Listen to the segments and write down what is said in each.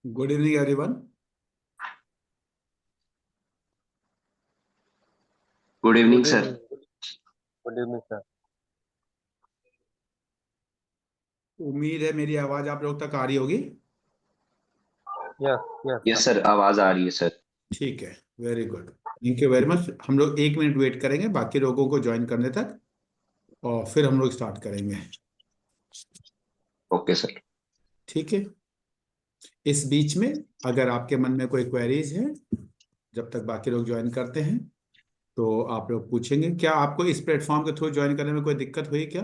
Good evening everyone. Good evening good sir. Evening. Good evening sir. उम्मीद है मेरी आवाज आप लोग तक आ रही होगी। Yes yes yes sir. Sir, आवाज आ रही है सर। ठीक है, very good, thank you very much. हम लोग 1 मिनट वेट करेंगे बाकी लोगों को ज्वाइन करने तक, और फिर हम लोग स्टार्ट करेंगे। Okay sir. ठीक है। इस बीच में अगर आपके मन में कोई क्वेरीज है, जब तक बाकी लोग ज्वाइन करते हैं, तो आप लोग पूछेंगे। क्या आपको इस प्लेटफॉर्म के थ्रू ज्वाइन करने में कोई दिक्कत हुई क्या?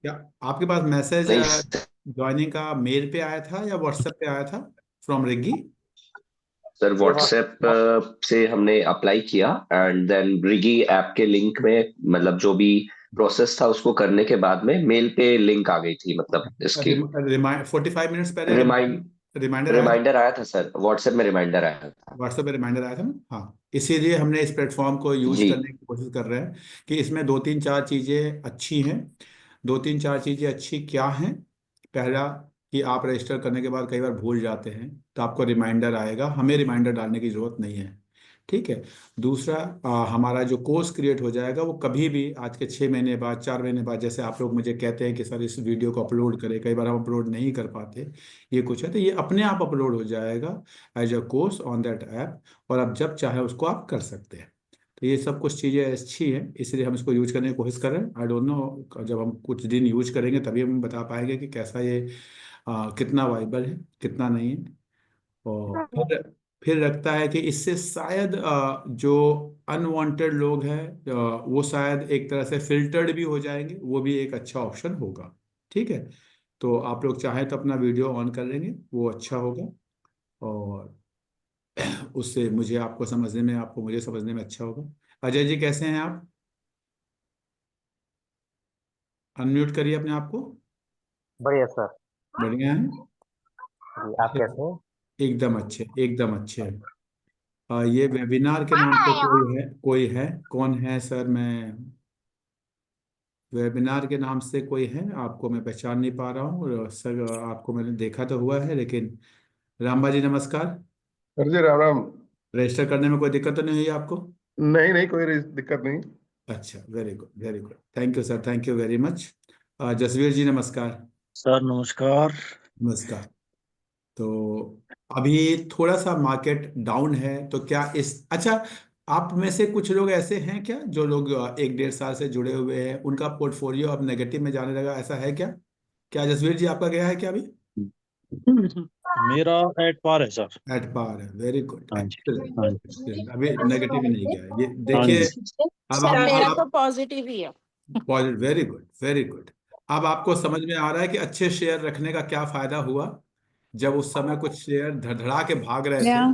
क्या आपके पास मैसेज नहीं सर। ज्वाइनिंग का मेल पे आया था या व्हाट्सएप पे आया था फ्रॉम रिग्गी? सर सर व्हाट्सएप से हमने अप्लाई किया एंड देन रिगी ऐप के लिंक में, मतलब जो भी प्रोसेस था उसको करने के बाद में मेल पे लिंक आ गई थी, मतलब इसकी रिमाइंड 45 मिनट्स पहले रिमाइंड रिमाइंडर आया था। रिमाइंडर आया था सर, व्हाट्सएप में रिमाइंडर आया था। व्हाट्सएप पे रिमाइंडर आया था ना, हाँ। इसीलिए हमने इस प्लेटफॉर्म को यूज जी। करने की कोशिश कर रहे हैं कि इसमें दो तीन चार चीज़ें अच्छी हैं। दो तीन चार चीज़ें अच्छी क्या हैं? पहला, कि आप रजिस्टर करने के बाद कई बार भूल जाते हैं, तो आपको रिमाइंडर आएगा, हमें रिमाइंडर डालने की ज़रूरत नहीं है। ठीक है। दूसरा, हमारा जो कोर्स क्रिएट हो जाएगा वो कभी भी, आज के 6 महीने बाद, 4 महीने बाद, जैसे आप लोग मुझे कहते हैं कि सर इस वीडियो को अपलोड करें, कई बार हम अपलोड नहीं कर पाते, ये कुछ है, तो ये अपने आप अपलोड हो जाएगा as a course on that app, और आप जब चाहे उसको आप कर सकते हैं। तो ये सब कुछ चीज़ें अच्छी हैं, इसलिए हम इसको यूज करने की कोशिश कर रहे हैं। आई डोंट नो, जब हम कुछ दिन यूज करेंगे तभी हम बता पाएंगे कि कैसा ये कितना वाइबल है, कितना नहीं है। और फिर लगता है कि इससे शायद जो अनवांटेड लोग हैं, वो शायद एक तरह से फिल्टर्ड भी हो जाएंगे, वो भी एक अच्छा ऑप्शन होगा। ठीक है। तो आप लोग चाहें तो अपना वीडियो ऑन कर लेंगे, वो अच्छा होगा। और उससे मुझे आपको समझने में, आपको मुझे समझने में अच्छा होगा। अजय जी कैसे हैं आप? अनम्यूट करिए अपने आप को। बढ़िया सर। बढ़िया है। जी आप कैसे हैं? एकदम अच्छे, एकदम अच्छे हैं। ये वेबिनार के नाम से कोई है कौन है सर? मैं वेबिनार के नाम से कोई है, आपको मैं पहचान नहीं पा रहा हूँ, और सर आपको मैंने देखा तो हुआ है, लेकिन रामबा जी नमस्कार। सर जी राम राम। रजिस्टर करने में कोई दिक्कत तो नहीं हुई आपको? नहीं नहीं, कोई दिक्कत नहीं। अच्छा, very good very good, thank you sir, thank you very much. Jasveer ji नमस्कार। सर नमस्कार। नमस्कार। तो अभी थोड़ा सा मार्केट डाउन है, तो क्या इस, अच्छा, आप में से कुछ लोग ऐसे हैं क्या जो लोग 1 डेढ़ साल से जुड़े हुए हैं, उनका पोर्टफोलियो अब नेगेटिव में जाने लगा, ऐसा है क्या? क्या जसवीर जी आपका गया है क्या अभी? मेरा एट पार है सर। एट पार है, वेरी गुड, हाँ जी। एक्सीलेंट हाँ जी। एक्सीलेंट, अभी नेगेटिव में नहीं गया है ये, हाँ देखिए। जी। अब सर हम मेरा तो आप पॉजिटिव ही है। Very good very good. अब आपको समझ में आ रहा है कि अच्छे शेयर रखने का क्या फायदा हुआ, जब उस समय कुछ शेयर धड़धड़ा के भाग रहे थे, Yeah,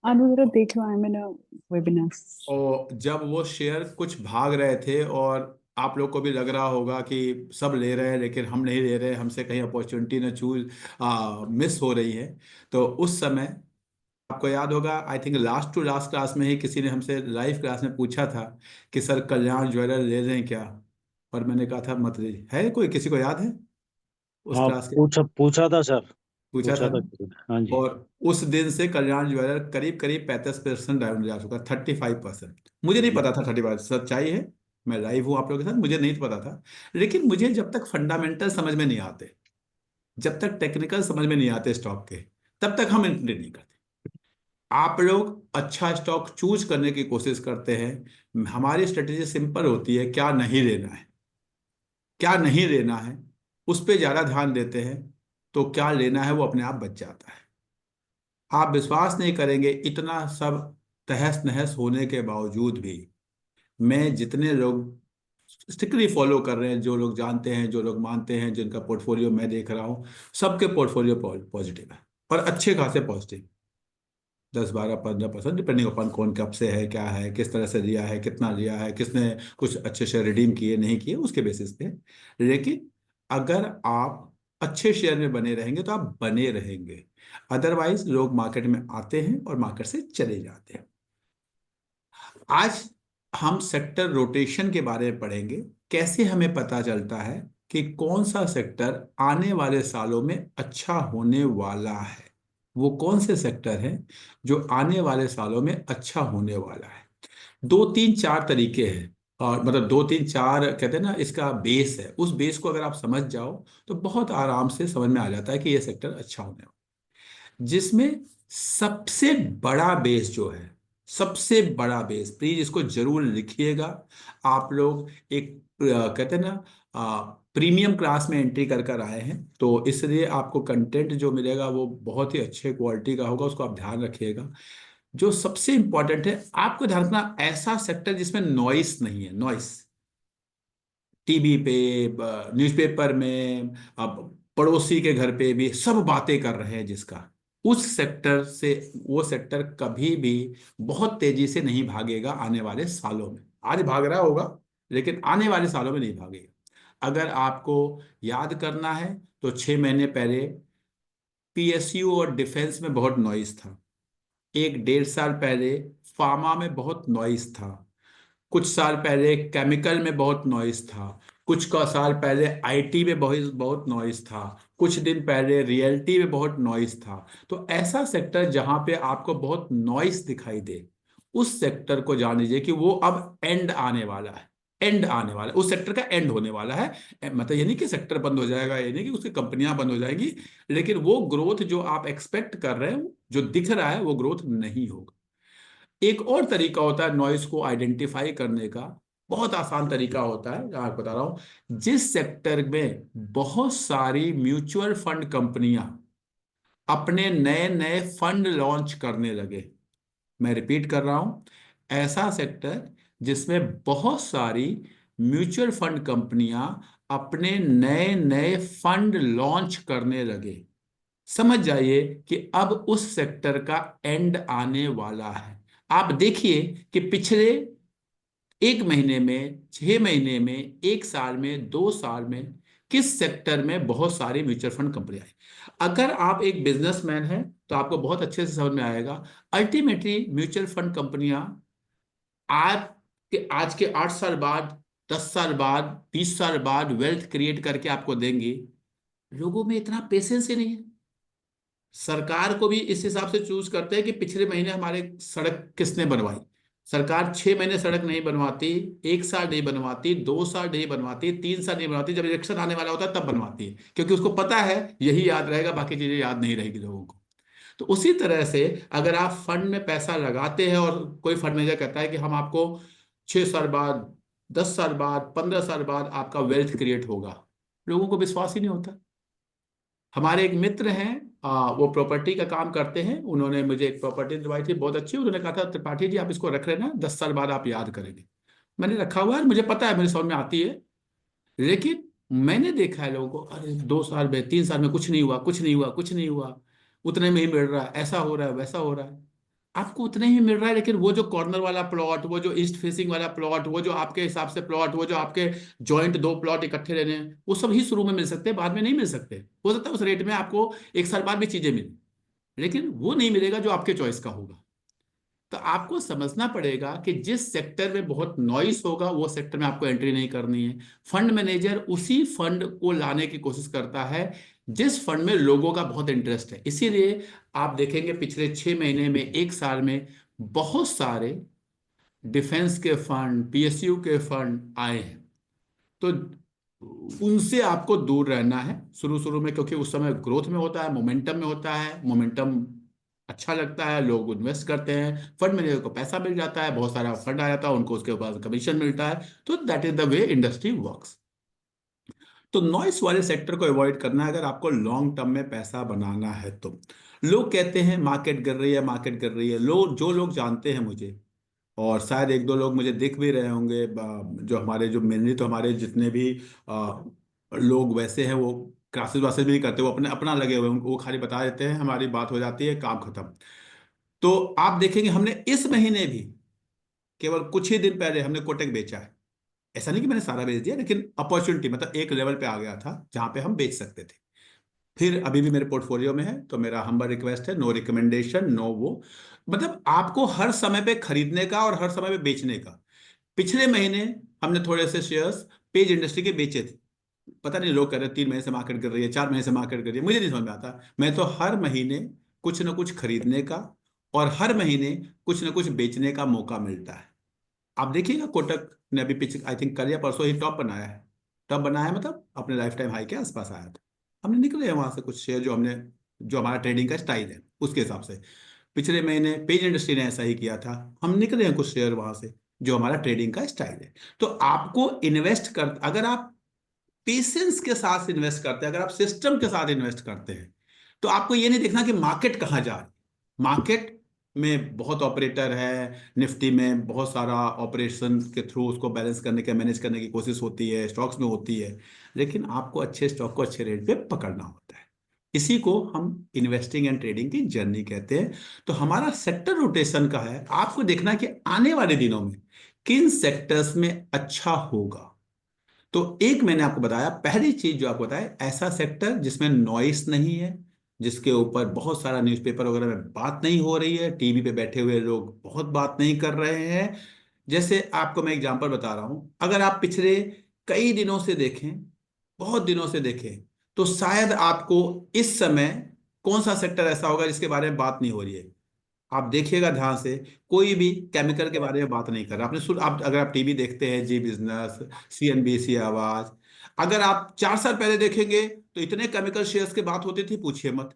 Anudra Dekho, I'm in a webinar. और जब वो शेयर कुछ भाग रहे थे, और आप लोग को भी लग रहा होगा कि सब ले रहे हैं लेकिन हम नहीं ले रहे, हमसे कहीं अपॉर्चुनिटी न चूज मिस हो रही है, तो उस समय आपको याद होगा, I think last to last class में ही किसी ने हमसे लाइव क्लास में पूछा था कि सर कल्याण ज्वेलर ले लें क्या, और मैंने कहा था मत ले। है कोई, किसी को याद है उस हाँ, क्लास के? पूछा था सर। पूछा था पूछा था ना? किसी ने। हाँ जी। और उस दिन से कल्याण ज्वेलर करीब करीब 35% डाउन जा चुका, 35%। मुझे नहीं जी। पता था 35 सच्चाई है, मैं लाइव हूँ आप लोगों के साथ, मुझे नहीं पता था। लेकिन मुझे जब तक फंडामेंटल समझ में नहीं आते, जब तक टेक्निकल समझ में नहीं आते स्टॉक के, तब तक हम एंट्री नहीं करते। आप लोग अच्छा स्टॉक चूज करने की कोशिश करते हैं, हमारी स्ट्रेटेजी सिंपल होती है, क्या नहीं लेना है, क्या नहीं लेना है, उस पर ज्यादा ध्यान देते हैं, तो क्या लेना है वो अपने आप बच जाता है। आप विश्वास नहीं करेंगे, इतना सब तहस नहस होने के बावजूद भी मैं जितने लोग स्ट्रिक्टली फॉलो कर रहे हैं, जो लोग जानते हैं, जो लोग मानते हैं, जिनका पोर्टफोलियो मैं देख रहा हूँ, सबके पोर्टफोलियो पॉजिटिव है, और अच्छे खासे पॉजिटिव, 10 12 15% डिपेंडिंग अपॉन कौन कब से है, क्या है, किस तरह से लिया है, कितना लिया है, किसने कुछ अच्छे से रिडीम किए नहीं किए, उसके बेसिस पे। लेकिन अगर आप अच्छे शेयर में बने रहेंगे तो आप बने रहेंगे, अदरवाइज लोग मार्केट में आते हैं और मार्केट से चले जाते हैं। आज हम सेक्टर रोटेशन के बारे में पढ़ेंगे, कैसे हमें पता चलता है कि कौन सा सेक्टर आने वाले सालों में अच्छा होने वाला है। वो कौन से सेक्टर हैं जो आने वाले सालों में अच्छा होने वाला है। दो तीन चार तरीके हैं, और मतलब दो तीन चार कहते हैं ना, इसका बेस है। उस बेस को अगर आप समझ जाओ तो बहुत आराम से समझ में आ जाता है कि ये सेक्टर अच्छा होने वाला है। जिसमें सबसे बड़ा बेस जो है, सबसे बड़ा बेस, प्लीज इसको जरूर लिखिएगा। आप लोग एक कहते हैं ना, प्रीमियम क्लास में एंट्री कर कर आए हैं, तो इसलिए आपको कंटेंट जो मिलेगा वो बहुत ही अच्छे क्वालिटी का होगा, उसको आप ध्यान रखिएगा। जो सबसे इंपॉर्टेंट है, आपको ध्यान रखना, ऐसा सेक्टर जिसमें नॉइस नहीं है। नॉइस टीवी पे, न्यूज़पेपर में, अब पड़ोसी के घर पे भी सब बातें कर रहे हैं जिसका, उस सेक्टर से, वो सेक्टर कभी भी बहुत तेजी से नहीं भागेगा आने वाले सालों में। आज भाग रहा होगा लेकिन आने वाले सालों में नहीं भागेगा। अगर आपको याद करना है तो 6 महीने पहले पीएसयू और डिफेंस में बहुत नॉइस था। एक डेढ़ साल पहले फार्मा में बहुत नॉइस था। कुछ साल पहले केमिकल में बहुत नॉइस था। कुछ का साल पहले आईटी में बहुत बहुत नॉइस था। कुछ दिन पहले रियल्टी में बहुत नॉइस था। तो ऐसा सेक्टर जहां पे आपको बहुत नॉइस दिखाई दे, उस सेक्टर को जान लीजिए कि वो अब एंड आने वाला है। एंड आने वाला है, उस सेक्टर का एंड होने वाला है। मतलब ये नहीं कि सेक्टर बंद हो जाएगा, ये नहीं कि उसकी कंपनियां बंद हो जाएंगी, लेकिन वो ग्रोथ जो आप एक्सपेक्ट कर रहे हैं, जो दिख रहा है, वो ग्रोथ नहीं होगा। एक और तरीका होता है नॉइस को आइडेंटिफाई करने का, बहुत आसान तरीका होता है, मैं आपको बता रहा हूं। जिस सेक्टर में बहुत सारी म्यूचुअल फंड कंपनियां अपने नए नए फंड लॉन्च करने लगे, मैं रिपीट कर रहा हूं, ऐसा सेक्टर जिसमें बहुत सारी म्यूचुअल फंड कंपनियां अपने नए नए फंड लॉन्च करने लगे, समझ जाइए कि अब उस सेक्टर का एंड आने वाला है। आप देखिए कि पिछले 1 महीने में, 6 महीने में, 1 साल में, 2 साल में किस सेक्टर में बहुत सारी म्यूचुअल फंड कंपनियां आई। अगर आप एक बिजनेसमैन हैं तो आपको बहुत अच्छे से समझ में आएगा। अल्टीमेटली म्यूचुअल फंड कंपनियां आज के 8 साल बाद, 10 साल बाद, 20 साल बाद वेल्थ क्रिएट करके आपको देंगी। लोगों में इतना पेशेंस ही नहीं है। सरकार को भी इस हिसाब से चूज करते हैं कि पिछले महीने हमारे सड़क किसने बनवाई। सरकार 6 महीने सड़क नहीं बनवाती, 1 साल नहीं बनवाती, 2 साल नहीं बनवाती, 3 साल नहीं बनवाती, जब इलेक्शन आने वाला होता है तब बनवाती है, क्योंकि उसको पता है यही याद रहेगा, बाकी चीजें याद नहीं रहेगी लोगों को। तो उसी तरह से अगर आप फंड में पैसा लगाते हैं और कोई फंड मैनेजर कहता है कि हम आपको 6 साल बाद, 10 साल बाद, 15 साल बाद आपका वेल्थ क्रिएट होगा, लोगों को विश्वास ही नहीं होता। हमारे एक मित्र हैं, वो प्रॉपर्टी का काम करते हैं, उन्होंने मुझे एक प्रॉपर्टी दिलवाई थी बहुत अच्छी। उन्होंने कहा था त्रिपाठी जी आप इसको रख लेना, 10 साल बाद आप याद करेंगे। मैंने रखा हुआ है, मुझे पता है, मेरे समझ में आती है। लेकिन मैंने देखा है लोगों को, अरे 2 साल में, 3 साल में कुछ नहीं हुआ, कुछ नहीं हुआ, कुछ नहीं हुआ, उतने में ही मिल रहा है, ऐसा हो रहा है, वैसा हो रहा है। आपको उतने ही मिल रहा है, लेकिन वो जो कॉर्नर वाला प्लॉट, वो जो ईस्ट फेसिंग वाला प्लॉट, वो जो आपके हिसाब से प्लॉट, वो जो आपके जॉइंट 2 प्लॉट इकट्ठे रहने हैं, वो सब ही शुरू में मिल सकते हैं, बाद में नहीं मिल सकते। हो सकता है उस रेट में आपको 1 साल बाद भी चीजें मिले, लेकिन वो नहीं मिलेगा जो आपके चॉइस का होगा। तो आपको समझना पड़ेगा कि जिस सेक्टर में बहुत नॉइस होगा वो सेक्टर में आपको एंट्री नहीं करनी है। फंड मैनेजर उसी फंड को लाने की कोशिश करता है जिस फंड में लोगों का बहुत इंटरेस्ट है। इसीलिए आप देखेंगे पिछले 6 महीने में, 1 साल में बहुत सारे डिफेंस के फंड, पीएसयू के फंड आए हैं। तो उनसे आपको दूर रहना है शुरू शुरू में, क्योंकि उस समय ग्रोथ में होता है, मोमेंटम में होता है, मोमेंटम अच्छा लगता है, लोग इन्वेस्ट करते हैं, फंड मैनेजर को पैसा मिल जाता है, बहुत सारा फंड आ जाता है, उनको उसके बाद कमीशन मिलता है। तो that is the way industry works. तो नॉइस वाले सेक्टर को अवॉइड करना है अगर आपको लॉन्ग टर्म में पैसा बनाना है तो। लोग कहते हैं मार्केट गिर रही है, मार्केट गिर रही है। लोग, जो लोग जानते हैं मुझे, और शायद एक दो लोग मुझे दिख भी रहे होंगे, जो हमारे, जो मेनली तो हमारे जितने भी लोग वैसे हैं, वो क्लासेस वासेस भी नहीं करते, वो अपने अपना लगे हुए हैं, उनको वो खाली बता देते हैं, हमारी बात हो जाती है, काम खत्म। तो आप देखेंगे हमने इस महीने भी केवल कुछ ही दिन पहले हमने कोटक बेचा है। ऐसा नहीं कि मैंने सारा बेच दिया, लेकिन अपॉर्चुनिटी, मतलब एक लेवल पे आ गया था जहां पे हम बेच सकते थे। फिर अभी भी मेरे पोर्टफोलियो में है, तो मेरा हम्बल रिक्वेस्ट है, नो रिकमेंडेशन, नो वो। मतलब आपको हर समय पे खरीदने का और हर समय पे बेचने का। पिछले महीने हमने थोड़े से शेयर्स पेज इंडस्ट्री के बेचे थे, पता नहीं, लोग कह रहे हैं 3 महीने से मार्केट गिर रही है, 4 महीने से मार्केट गिर रही है, मुझे नहीं समझ में आता। मैं तो हर महीने कुछ ना कुछ खरीदने का और हर महीने कुछ ना कुछ बेचने का मौका मिलता है। आप देखिएगा, कोटक ने अभी पिछले आई थिंक कल या परसों ही टॉप बनाया है। टॉप बनाया मतलब अपने लाइफ टाइम हाई के आसपास आया था। हमने निकले हैं वहां से कुछ शेयर, जो हमारा ट्रेडिंग का स्टाइल है उसके हिसाब से। पिछले महीने पेज इंडस्ट्री ने ऐसा ही किया था, हम निकले हैं कुछ शेयर वहां से, जो हमारा ट्रेडिंग का स्टाइल है। तो आपको इन्वेस्ट कर, अगर आप पेशेंस के साथ इन्वेस्ट करते हैं, अगर आप सिस्टम के साथ इन्वेस्ट करते हैं, तो आपको ये नहीं देखना कि मार्केट कहाँ जा रही है। मार्केट में बहुत ऑपरेटर है, निफ्टी में बहुत सारा ऑपरेशन के थ्रू उसको बैलेंस करने के, मैनेज करने की कोशिश होती है, स्टॉक्स में होती है, लेकिन आपको अच्छे स्टॉक को अच्छे रेट पे पकड़ना होता है। इसी को हम इन्वेस्टिंग एंड ट्रेडिंग की जर्नी कहते हैं। तो हमारा सेक्टर रोटेशन का है, आपको देखना कि आने वाले दिनों में किन सेक्टर्स में अच्छा होगा। तो एक मैंने आपको बताया, पहली चीज जो आपको बताया, ऐसा सेक्टर जिसमें नॉइस नहीं है, जिसके ऊपर बहुत सारा न्यूज़पेपर वगैरह में बात नहीं हो रही है, टीवी पे बैठे हुए लोग बहुत बात नहीं कर रहे हैं। जैसे आपको मैं एग्जांपल बता रहा हूं, अगर आप पिछले कई दिनों से देखें, बहुत दिनों से देखें, तो शायद आपको इस समय कौन सा सेक्टर ऐसा होगा जिसके बारे में बात नहीं हो रही है। आप देखिएगा ध्यान से, कोई भी केमिकल के बारे में बात नहीं कर रहा। आपने सुन, आप अगर आप टीवी देखते हैं, जी बिजनेस, सीएनबीसी आवाज, अगर आप 4 साल पहले देखेंगे तो इतने केमिकल शेयर्स की बात होती थी, पूछिए मत।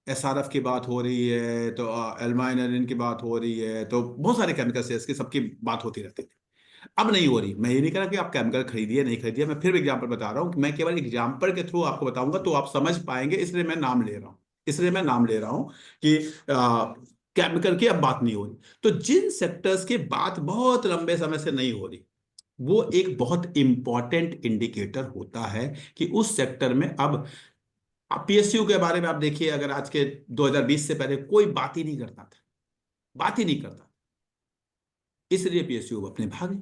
एसआरएफ की बात हो रही है, तो एल्माइन की बात हो रही है, तो बहुत सारे केमिकल शेयर्स की सबकी बात होती रहती थी। अब नहीं हो रही। मैं ये नहीं कह रहा कि आप केमिकल खरीदिए नहीं खरीदिए, मैं फिर भी एग्जाम्पल बता रहा हूँ, मैं केवल एग्जाम्पल के थ्रू आपको बताऊंगा तो आप समझ पाएंगे, इसलिए मैं नाम ले रहा हूँ। इसलिए मैं नाम ले रहा हूँ कि केमिकल की अब बात नहीं हो रही। तो जिन सेक्टर्स की बात बहुत लंबे समय से नहीं हो रही, वो एक बहुत इंपॉर्टेंट इंडिकेटर होता है कि उस सेक्टर में अब पीएसयू के बारे में आप देखिए, अगर आज के 2020 से पहले कोई बात ही नहीं करता था, बात ही नहीं करता, इसलिए पीएसयू अपने भागे।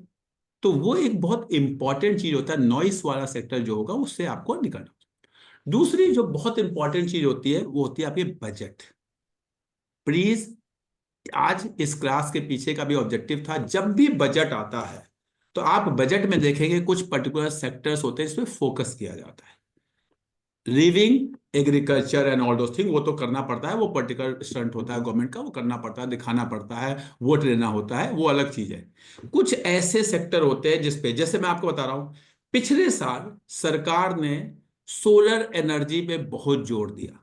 तो वो एक बहुत इंपॉर्टेंट चीज होता है, नॉइस वाला सेक्टर जो होगा उससे आपको निकलना। दूसरी जो बहुत इंपॉर्टेंट चीज होती है वो होती है आपकी बजट। प्लीज, आज इस क्लास के पीछे का भी ऑब्जेक्टिव था, जब भी बजट आता है तो आप बजट में देखेंगे कुछ पर्टिकुलर सेक्टर्स होते हैं जिसपे फोकस किया जाता है। Living, agriculture and all those thing, वो तो करना पड़ता है, वो पर्टिकुलर स्टंट होता है गवर्नमेंट का, वो करना पड़ता है, दिखाना पड़ता है, वोट लेना होता है, वो अलग चीज है। कुछ ऐसे सेक्टर होते हैं जिसपे, जैसे मैं आपको बता रहा हूं, पिछले साल सरकार ने सोलर एनर्जी पे बहुत जोर दिया।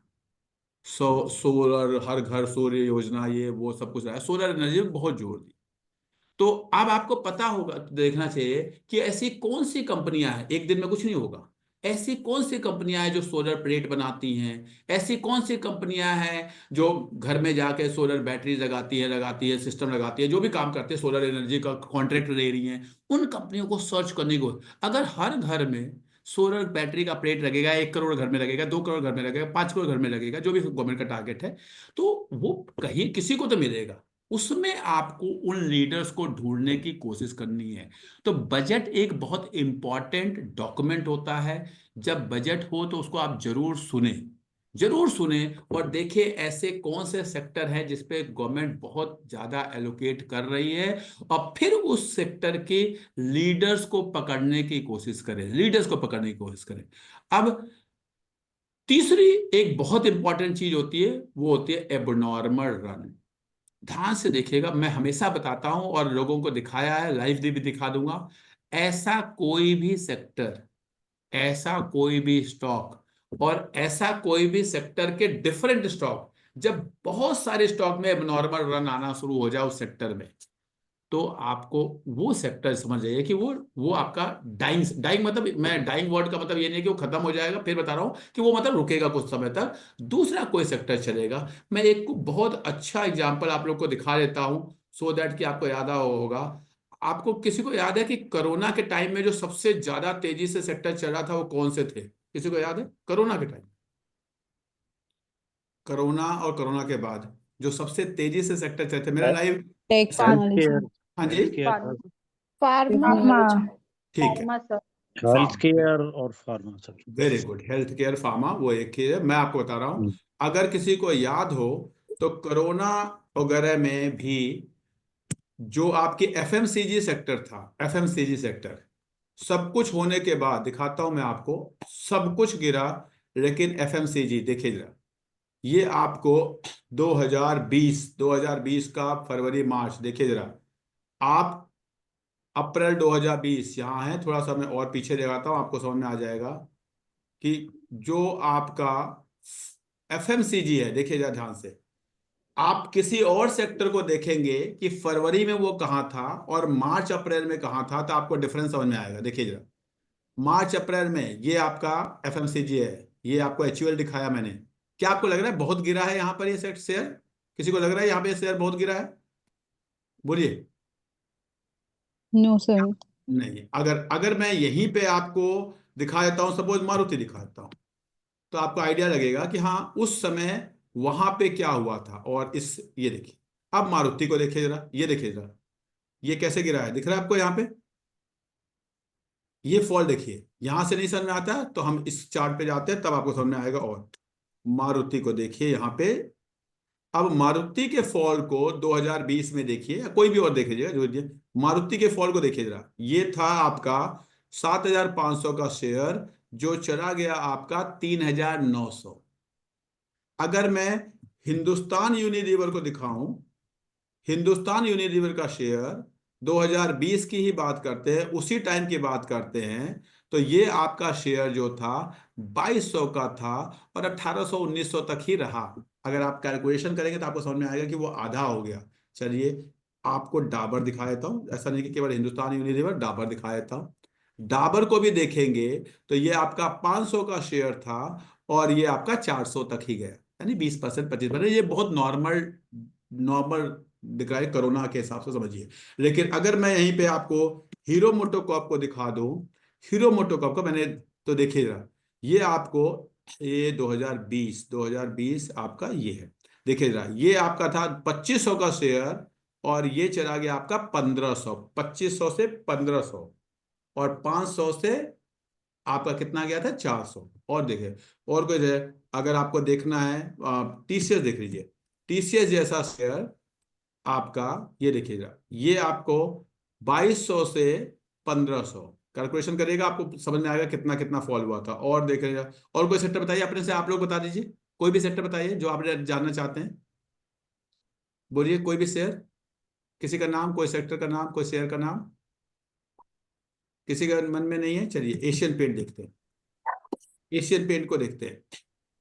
सोलर, हर घर सूर्य योजना, ये वो सब कुछ रहा है, सोलर एनर्जी पे बहुत जोर दिया। तो अब आपको पता होगा, देखना चाहिए कि ऐसी कौन सी कंपनियां हैं, एक दिन में कुछ नहीं होगा, ऐसी कौन सी कंपनियां हैं जो सोलर प्लेट बनाती हैं, ऐसी कौन सी कंपनियां हैं जो घर में जाके सोलर बैटरी लगाती है, सिस्टम लगाती है, जो भी काम करते हैं, सोलर एनर्जी का कॉन्ट्रैक्ट ले रही हैं, उन कंपनियों को सर्च करने को। अगर हर घर में सोलर बैटरी का प्लेट लगेगा, 1 करोड़ घर में लगेगा, 2 करोड़ घर में लगेगा, 5 करोड़ घर में लगेगा, जो भी गवर्नमेंट का टारगेट है, तो वो कहीं किसी को तो मिलेगा। उसमें आपको उन लीडर्स को ढूंढने की कोशिश करनी है। तो बजट एक बहुत इंपॉर्टेंट डॉक्यूमेंट होता है। जब बजट हो तो उसको आप जरूर सुने, जरूर सुने, और देखिए ऐसे कौन से सेक्टर हैं जिसपे गवर्नमेंट बहुत ज्यादा एलोकेट कर रही है, और फिर उस सेक्टर के लीडर्स को पकड़ने की कोशिश करें, लीडर्स को पकड़ने की कोशिश करें। अब तीसरी एक बहुत इंपॉर्टेंट चीज होती है, वो होती है एबनॉर्मल रन। ध्यान से देखिएगा, मैं हमेशा बताता हूं और लोगों को दिखाया है, लाइव भी दिखा दूंगा। ऐसा कोई भी सेक्टर, ऐसा कोई भी स्टॉक और ऐसा कोई भी सेक्टर के डिफरेंट स्टॉक, जब बहुत सारे स्टॉक में एबनॉर्मल रन आना शुरू हो जाए उस सेक्टर में, तो आपको वो सेक्टर समझ जाइए कि वो आपका डाइंग, डाइंग मतलब, मैं डाइंग वर्ड का मतलब ये नहीं कि वो खत्म हो जाएगा, फिर बता रहा हूं कि वो मतलब रुकेगा कुछ समय तक, दूसरा कोई सेक्टर चलेगा। मैं एक को बहुत अच्छा एग्जांपल आप लोग को दिखा देता हूं, सो दैट कि आपको याद होगा। आपको किसी को याद है कि कोरोना के टाइम में जो सबसे ज्यादा तेजी से सेक्टर चल रहा था वो कौन से थे? किसी को याद है? कोरोना के टाइम, कोरोना और कोरोना के बाद जो सबसे तेजी से सेक्टर चलते थे, मेरा live. Tech health technology. Care, हाँ जी, हेल्थ केयर, फार्मा। ठीक है, हेल्थ फार्मा, केयर और pharma sir. Very good, health care pharma वो एक ही है। मैं आपको बता रहा हूं, हम्म, अगर किसी को याद हो तो कोरोना वगैरह में भी जो आपकी एफएमसीजी सेक्टर था, एफएमसीजी सेक्टर, सब कुछ होने के बाद दिखाता हूं मैं आपको, सब कुछ गिरा, लेकिन एफएमसीजी देखिए जरा, ये आपको 2020 का फरवरी मार्च देखिए जरा, आप अप्रैल 2020 यहाँ है, थोड़ा सा मैं और पीछे दिखाता हूँ, आपको समझ में आ जाएगा कि जो आपका एफएमसीजी है, देखिए जरा ध्यान से, आप किसी और सेक्टर को देखेंगे कि फरवरी में वो कहाँ था और मार्च अप्रैल में कहाँ था, तो आपको डिफरेंस समझ में आएगा। देखिए जरा, मार्च अप्रैल में ये आपका एफएमसीजी है, ये आपको एचयूएल दिखाया मैंने। क्या आपको लग रहा है बहुत गिरा है यहाँ पर ये सेट शेयर? किसी को लग रहा है यहाँ पे शेयर बहुत गिरा है? बोलिए। No, sir. नहीं, अगर अगर मैं यहीं पे आपको दिखा देता हूँ, सपोज मारुति दिखा देता हूँ, तो आपको आइडिया लगेगा कि हाँ उस समय वहां पे क्या हुआ था। और इस ये देखिए, अब मारुति को देखिए जरा, ये देखिए जरा, ये कैसे गिरा है, दिख रहा है आपको यहाँ पे? ये फॉल देखिए, यहां से नहीं समझ में आता तो हम इस चार्ट पे जाते हैं, तब आपको समझ में आएगा। और मारुति को देखिए यहाँ पे, अब मारुति के फॉल को 2020 में देखिए, या कोई भी और देख लीजिएगा जो भी, मारुति के फॉल को देखिए जरा, ये था आपका 7,500 का शेयर, जो चला गया आपका 3,900। अगर मैं हिंदुस्तान यूनिलीवर को दिखाऊं, हिंदुस्तान यूनिलीवर का शेयर 2020 की ही बात करते हैं, उसी टाइम की बात करते हैं, तो ये आपका शेयर जो था 2,200 का था और 1,800 1,900 तक ही रहा। अगर आप कैलकुलेशन करेंगे तो आपको समझ में आएगा कि वो आधा हो गया। चलिए आपको डाबर दिखा देता हूँ, ऐसा नहीं कि केवल हिंदुस्तान यूनिलीवर, डाबर दिखा देता हूँ। डाबर को भी देखेंगे तो ये आपका 500 का शेयर था और ये आपका 400 तक ही गया, यानी 20% 25%। ये बहुत नॉर्मल नॉर्मल दिख रहा है कोरोना के हिसाब से, समझिए। लेकिन अगर मैं यहीं पे आपको हीरो मोटोकॉर्प को दिखा दूं, हीरो मोटोकॉर्प को मैंने, तो देखिए जरा, ये आपको ये 2020 आपका ये है, देखिए जरा, ये आपका था 2,500 का शेयर और ये चला गया आपका 1,500, 2,500 से 1,500, और 500 से आपका कितना गया था, 400। और देखिए, और कोई है, अगर आपको देखना है टीसीएस देख लीजिए, टीसीएस जैसा शेयर आपका, ये देखिए जरा, ये आपको 2,200 से 1,500, कैलकुलेशन करिएगा आपको समझ में आएगा कितना कितना फॉल हुआ था। और देखिएगा, और कोई सेक्टर बताइए अपने से, आप लोग बता दीजिए, कोई भी सेक्टर बताइए जो आप जानना चाहते हैं, बोलिए कोई भी शेयर, किसी का नाम, कोई सेक्टर का नाम, कोई शेयर का नाम किसी का मन में नहीं है? चलिए एशियन पेंट देखते हैं, एशियन पेंट को देखते हैं।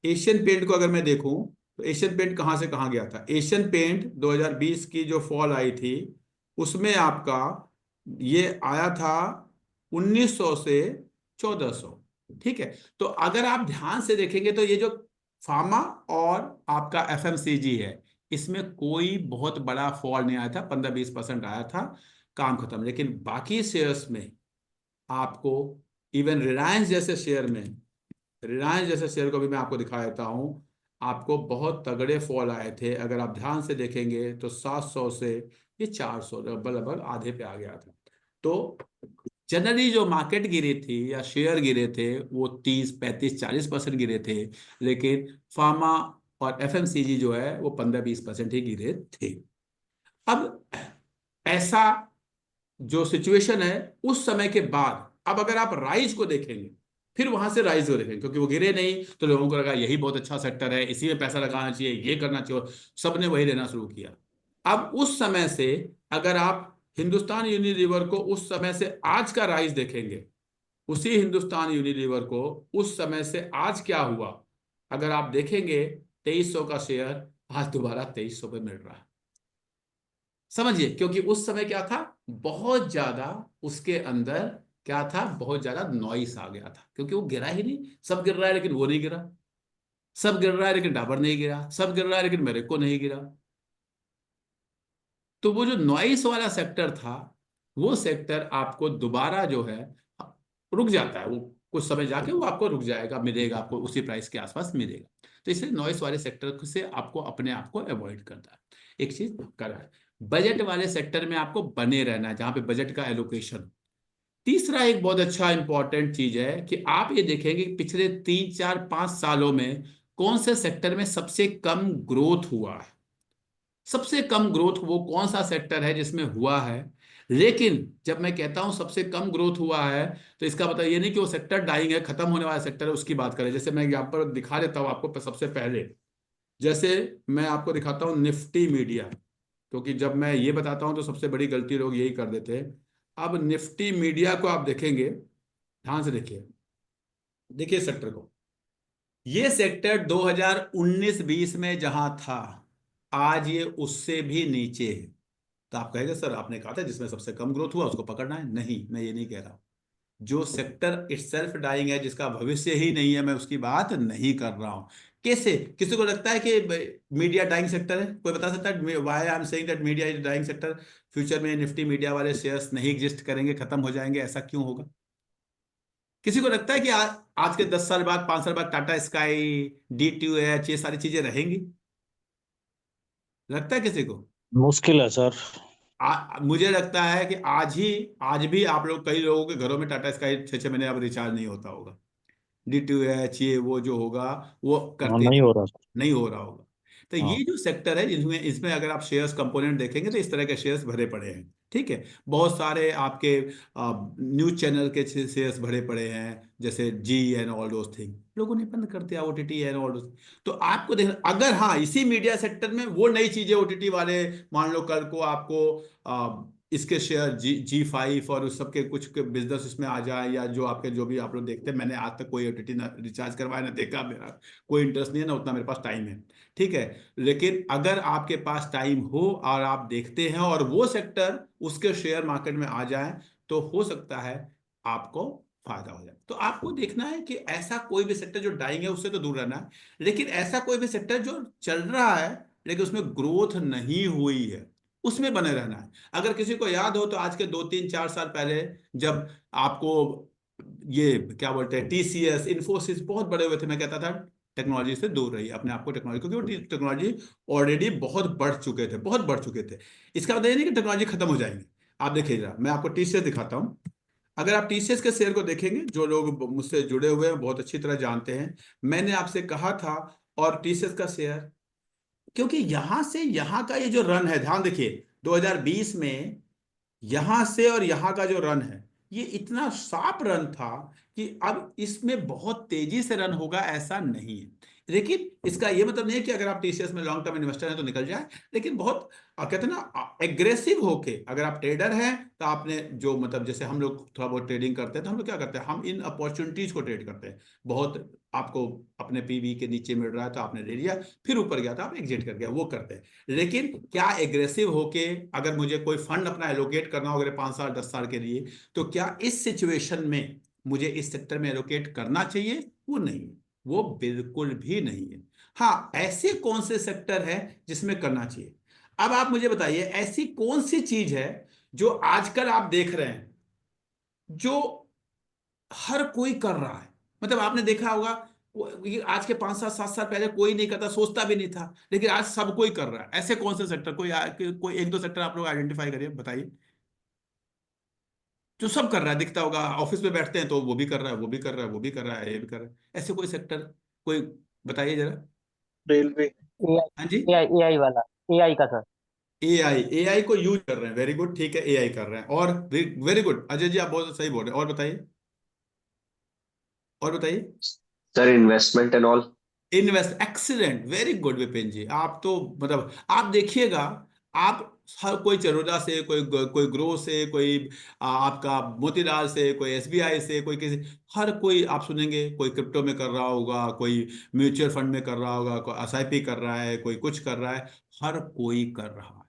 एशियन पेंट को अगर मैं देखूं तो एशियन पेंट कहां से कहां गया था? एशियन पेंट 2020 की जो फॉल आई थी उसमें आपका ये आया था 1,900 से 1,400। ठीक है, तो अगर आप ध्यान से देखेंगे तो ये जो फार्मा और आपका एफएमसीजी है, इसमें कोई बहुत बड़ा फॉल नहीं आया था, 15-20% आया था, काम खत्म। लेकिन बाकी शेयर्स में आपको, इवन रिलायंस जैसे शेयर में, रिलायंस जैसे शेयर को भी मैं आपको दिखा देता हूं, आपको बहुत तगड़े फॉल आए थे। अगर आप ध्यान से देखेंगे तो 700 से ये 400 लगभग आधे पे आ गया था। तो जनरली जो मार्केट गिरी थी या शेयर गिरे थे वो 30-35-40% गिरे थे, लेकिन फार्मा और एफएमसीजी जो है वो 15-20% ही गिरे थे। अब ऐसा जो सिचुएशन है उस समय के बाद, अब अगर आप राइज को देखेंगे, फिर वहां से राइज को देखेंगे, क्योंकि वो गिरे नहीं तो लोगों को लगा यही बहुत अच्छा सेक्टर है, इसी में पैसा लगाना चाहिए, ये करना चाहिए, सबने वही लेना शुरू किया। अब उस समय से अगर आप हिंदुस्तान यूनिलीवर को उस समय से आज का राइज देखेंगे, उसी हिंदुस्तान यूनिलीवर को उस समय से आज क्या हुआ, अगर आप देखेंगे 2,300 का शेयर आज दोबारा 2,300 पे मिल रहा है। समझिए, क्योंकि उस समय क्या था, बहुत ज्यादा उसके अंदर क्या था, बहुत ज्यादा नॉइस आ गया था, क्योंकि वो गिरा ही नहीं। सब गिर रहा है लेकिन वो नहीं गिरा, सब गिर रहा है लेकिन डाबर नहीं गिरा, सब गिर रहा है लेकिन मेरे को नहीं गिरा। तो वो जो नॉइस वाला सेक्टर था, वो सेक्टर आपको दोबारा जो है रुक जाता है, वो कुछ समय जाके वो आपको रुक जाएगा, मिलेगा आपको उसी प्राइस के आसपास मिलेगा। तो इसलिए नॉइस वाले सेक्टर से आपको अपने आप को अवॉइड करना है। एक चीज कर है, बजट वाले सेक्टर में आपको बने रहना है जहां पे बजट का एलोकेशन। तीसरा एक बहुत अच्छा इंपॉर्टेंट चीज है कि आप ये देखेंगे कि पिछले 3-4-5 सालों में कौन से सेक्टर में सबसे कम ग्रोथ हुआ है। सबसे कम ग्रोथ वो कौन सा सेक्टर है जिसमें हुआ है? लेकिन जब मैं कहता हूं सबसे कम ग्रोथ हुआ है, तो इसका मतलब ये नहीं कि वो सेक्टर डाइंग है, खत्म होने वाला सेक्टर है, उसकी बात करें। जैसे मैं यहाँ पर दिखा देता हूँ आपको सबसे पहले, जैसे मैं आपको दिखाता हूँ निफ्टी मीडिया, क्योंकि जब मैं ये बताता हूं तो सबसे बड़ी गलती लोग यही कर देते हैं। अब निफ्टी मीडिया को आप देखेंगे, ध्यान से देखिए, देखिए सेक्टर को, ये सेक्टर 2019-20 में जहां था, आज ये उससे भी नीचे है। तो आप कहेंगे सर आपने कहा था जिसमें सबसे कम ग्रोथ हुआ उसको पकड़ना है। नहीं, मैं ये नहीं कह रहा। जो सेक्टर इटसेल्फ डाइंग है, जिसका भविष्य ही नहीं है, मैं उसकी बात नहीं कर रहा हूं। कैसे किसी को लगता है कि मीडिया डाइंग सेक्टर है? कोई बता सकता है why I am saying that media is dying sector? Future में निफ्टी मीडिया वाले शेयर्स नहीं एग्जिस्ट करेंगे, खत्म हो जाएंगे, ऐसा क्यों होगा? किसी को लगता है कि आज के 10 साल बाद, 5 साल बाद टाटा स्काई, DTH, ये सारी चीजें रहेंगी? लगता है किसी को? मुश्किल है सर। मुझे लगता है कि आज भी आप लोग, कई लोगों के घरों में टाटा स्काई 6-6 महीने अब रिचार्ज नहीं होता होगा। DTH ये वो जो होगा वो हाँ, करते नहीं नहीं, हो रहा सर। नहीं हो रहा होगा। तो हाँ। ये जो सेक्टर है, इसमें इसमें अगर आप शेयर्स कंपोनेंट देखेंगे तो इस तरह के शेयर्स भरे पड़े हैं। ठीक है, बहुत सारे आपके न्यूज चैनल के शेयर्स भरे पड़े हैं, जैसे जी एंड ऑल दोस थिंग, लोगों ने बंद कर दिया, OTT एंड ऑल दोस। तो आपको देखना, अगर हाँ इसी मीडिया सेक्टर में वो नई चीजें OTT वाले, मान लो कल को आपको इसके शेयर G5 और उस सबके कुछ बिजनेस इसमें आ जाए, या जो आपके जो भी आप लोग देखते हैं, मैंने आज तक कोई OTT ना रिचार्ज करवाया ना देखा, मेरा कोई इंटरेस्ट नहीं है ना उतना मेरे पास टाइम है। ठीक है, लेकिन अगर आपके पास टाइम हो और आप देखते हैं और वो सेक्टर उसके शेयर मार्केट में आ जाए, तो हो सकता है आपको फायदा हो जाए। तो आपको देखना है कि ऐसा कोई भी सेक्टर जो डाइंग है उससे तो दूर रहना है, लेकिन ऐसा कोई भी सेक्टर जो चल रहा है लेकिन उसमें ग्रोथ नहीं हुई है, उसमें बने रहना है। अगर किसी को याद हो तो आज के 2-3-4 साल पहले, जब आपको ये क्या बोलते हैं, TCS, इन्फोसिस बहुत बड़े हुए थे, मैं कहता था टेक्नोलॉजी से दूर रहिए अपने आप को, टेक्नोलॉजी, क्योंकि वो टेक्नोलॉजी ऑलरेडी बहुत बढ़ चुके थे, बहुत बढ़ चुके थे। इसका मतलब ये नहीं कि टेक्नोलॉजी खत्म हो जाएंगे। आप देखिएगा, मैं आपको TCS दिखाता हूँ। अगर आप TCS के शेयर को देखेंगे, जो लोग मुझसे जुड़े हुए हैं बहुत अच्छी तरह जानते हैं, मैंने आपसे कहा था, और TCS का शेयर, क्योंकि यहां से यहां का ये जो रन है, ध्यान देखिए 2020 में यहां से और यहां का जो रन है, ये इतना शार्प रन था कि अब इसमें बहुत तेजी से रन होगा ऐसा नहीं है। लेकिन इसका ये मतलब नहीं है कि अगर आप TCS में लॉन्ग टर्म इन्वेस्टर हैं तो निकल जाए, लेकिन बहुत कहते हैं ना एग्रेसिव होके, अगर आप ट्रेडर हैं तो आपने जो मतलब, जैसे हम लोग थोड़ा बहुत ट्रेडिंग करते हैं तो हम लोग क्या करते हैं, हम इन अपॉर्चुनिटीज को ट्रेड करते हैं। बहुत आपको अपने PV के नीचे मिल रहा है तो आपने ले लिया, फिर ऊपर गया तो आप एग्जिट कर गया, वो करते हैं। लेकिन क्या एग्रेसिव होके अगर मुझे कोई फंड अपना एलोकेट करना हो अगर 5 साल 10 साल के लिए, तो क्या इस सिचुएशन में मुझे इस सेक्टर में एलोकेट करना चाहिए? वो नहीं है, वो बिल्कुल भी नहीं है। हाँ, ऐसे कौन से सेक्टर है जिसमें करना चाहिए? अब आप मुझे बताइए, ऐसी कौन सी चीज है जो आजकल आप देख रहे हैं, जो हर कोई कर रहा है? मतलब आपने देखा होगा, ये आज के 5-7 साल पहले कोई नहीं करता, सोचता भी नहीं था, लेकिन आज सब कोई कर रहा है। ऐसे कौन से सेक्टर, कोई 1-2 सेक्टर आप लोग आइडेंटिफाई करिए, बताइए, जो सब कर रहा है, दिखता होगा। ऑफिस में बैठते हैं तो वो भी कर रहा है, वो भी कर रहा है, वो भी कर रहा है, ये भी कर रहा है। ऐसे कोई सेक्टर, कोई बताइए जरा। रेलवे। हाँ जी। एआई वाला, एआई का सर। AI को यूज कर रहे हैं, वेरी गुड, ठीक है, AI कर रहे हैं, और वेरी गुड अजय जी, आप बहुत सही बोल रहे हैं। और बताइए, और बताइए। Sir investment and all. Invest, excellent, very good Vipin ji, आप तो मतलब आप देखिएगा, आप हर कोई चरोदा से, कोई ग्रो से, कोई आपका मोतीलाल से, कोई SBI से, कोई किसी, हर कोई आप सुनेंगे, कोई क्रिप्टो में कर रहा होगा, कोई म्यूचुअल फंड में कर रहा होगा, कोई SIP कर रहा है, कोई कुछ कर रहा है, हर कोई कर रहा है।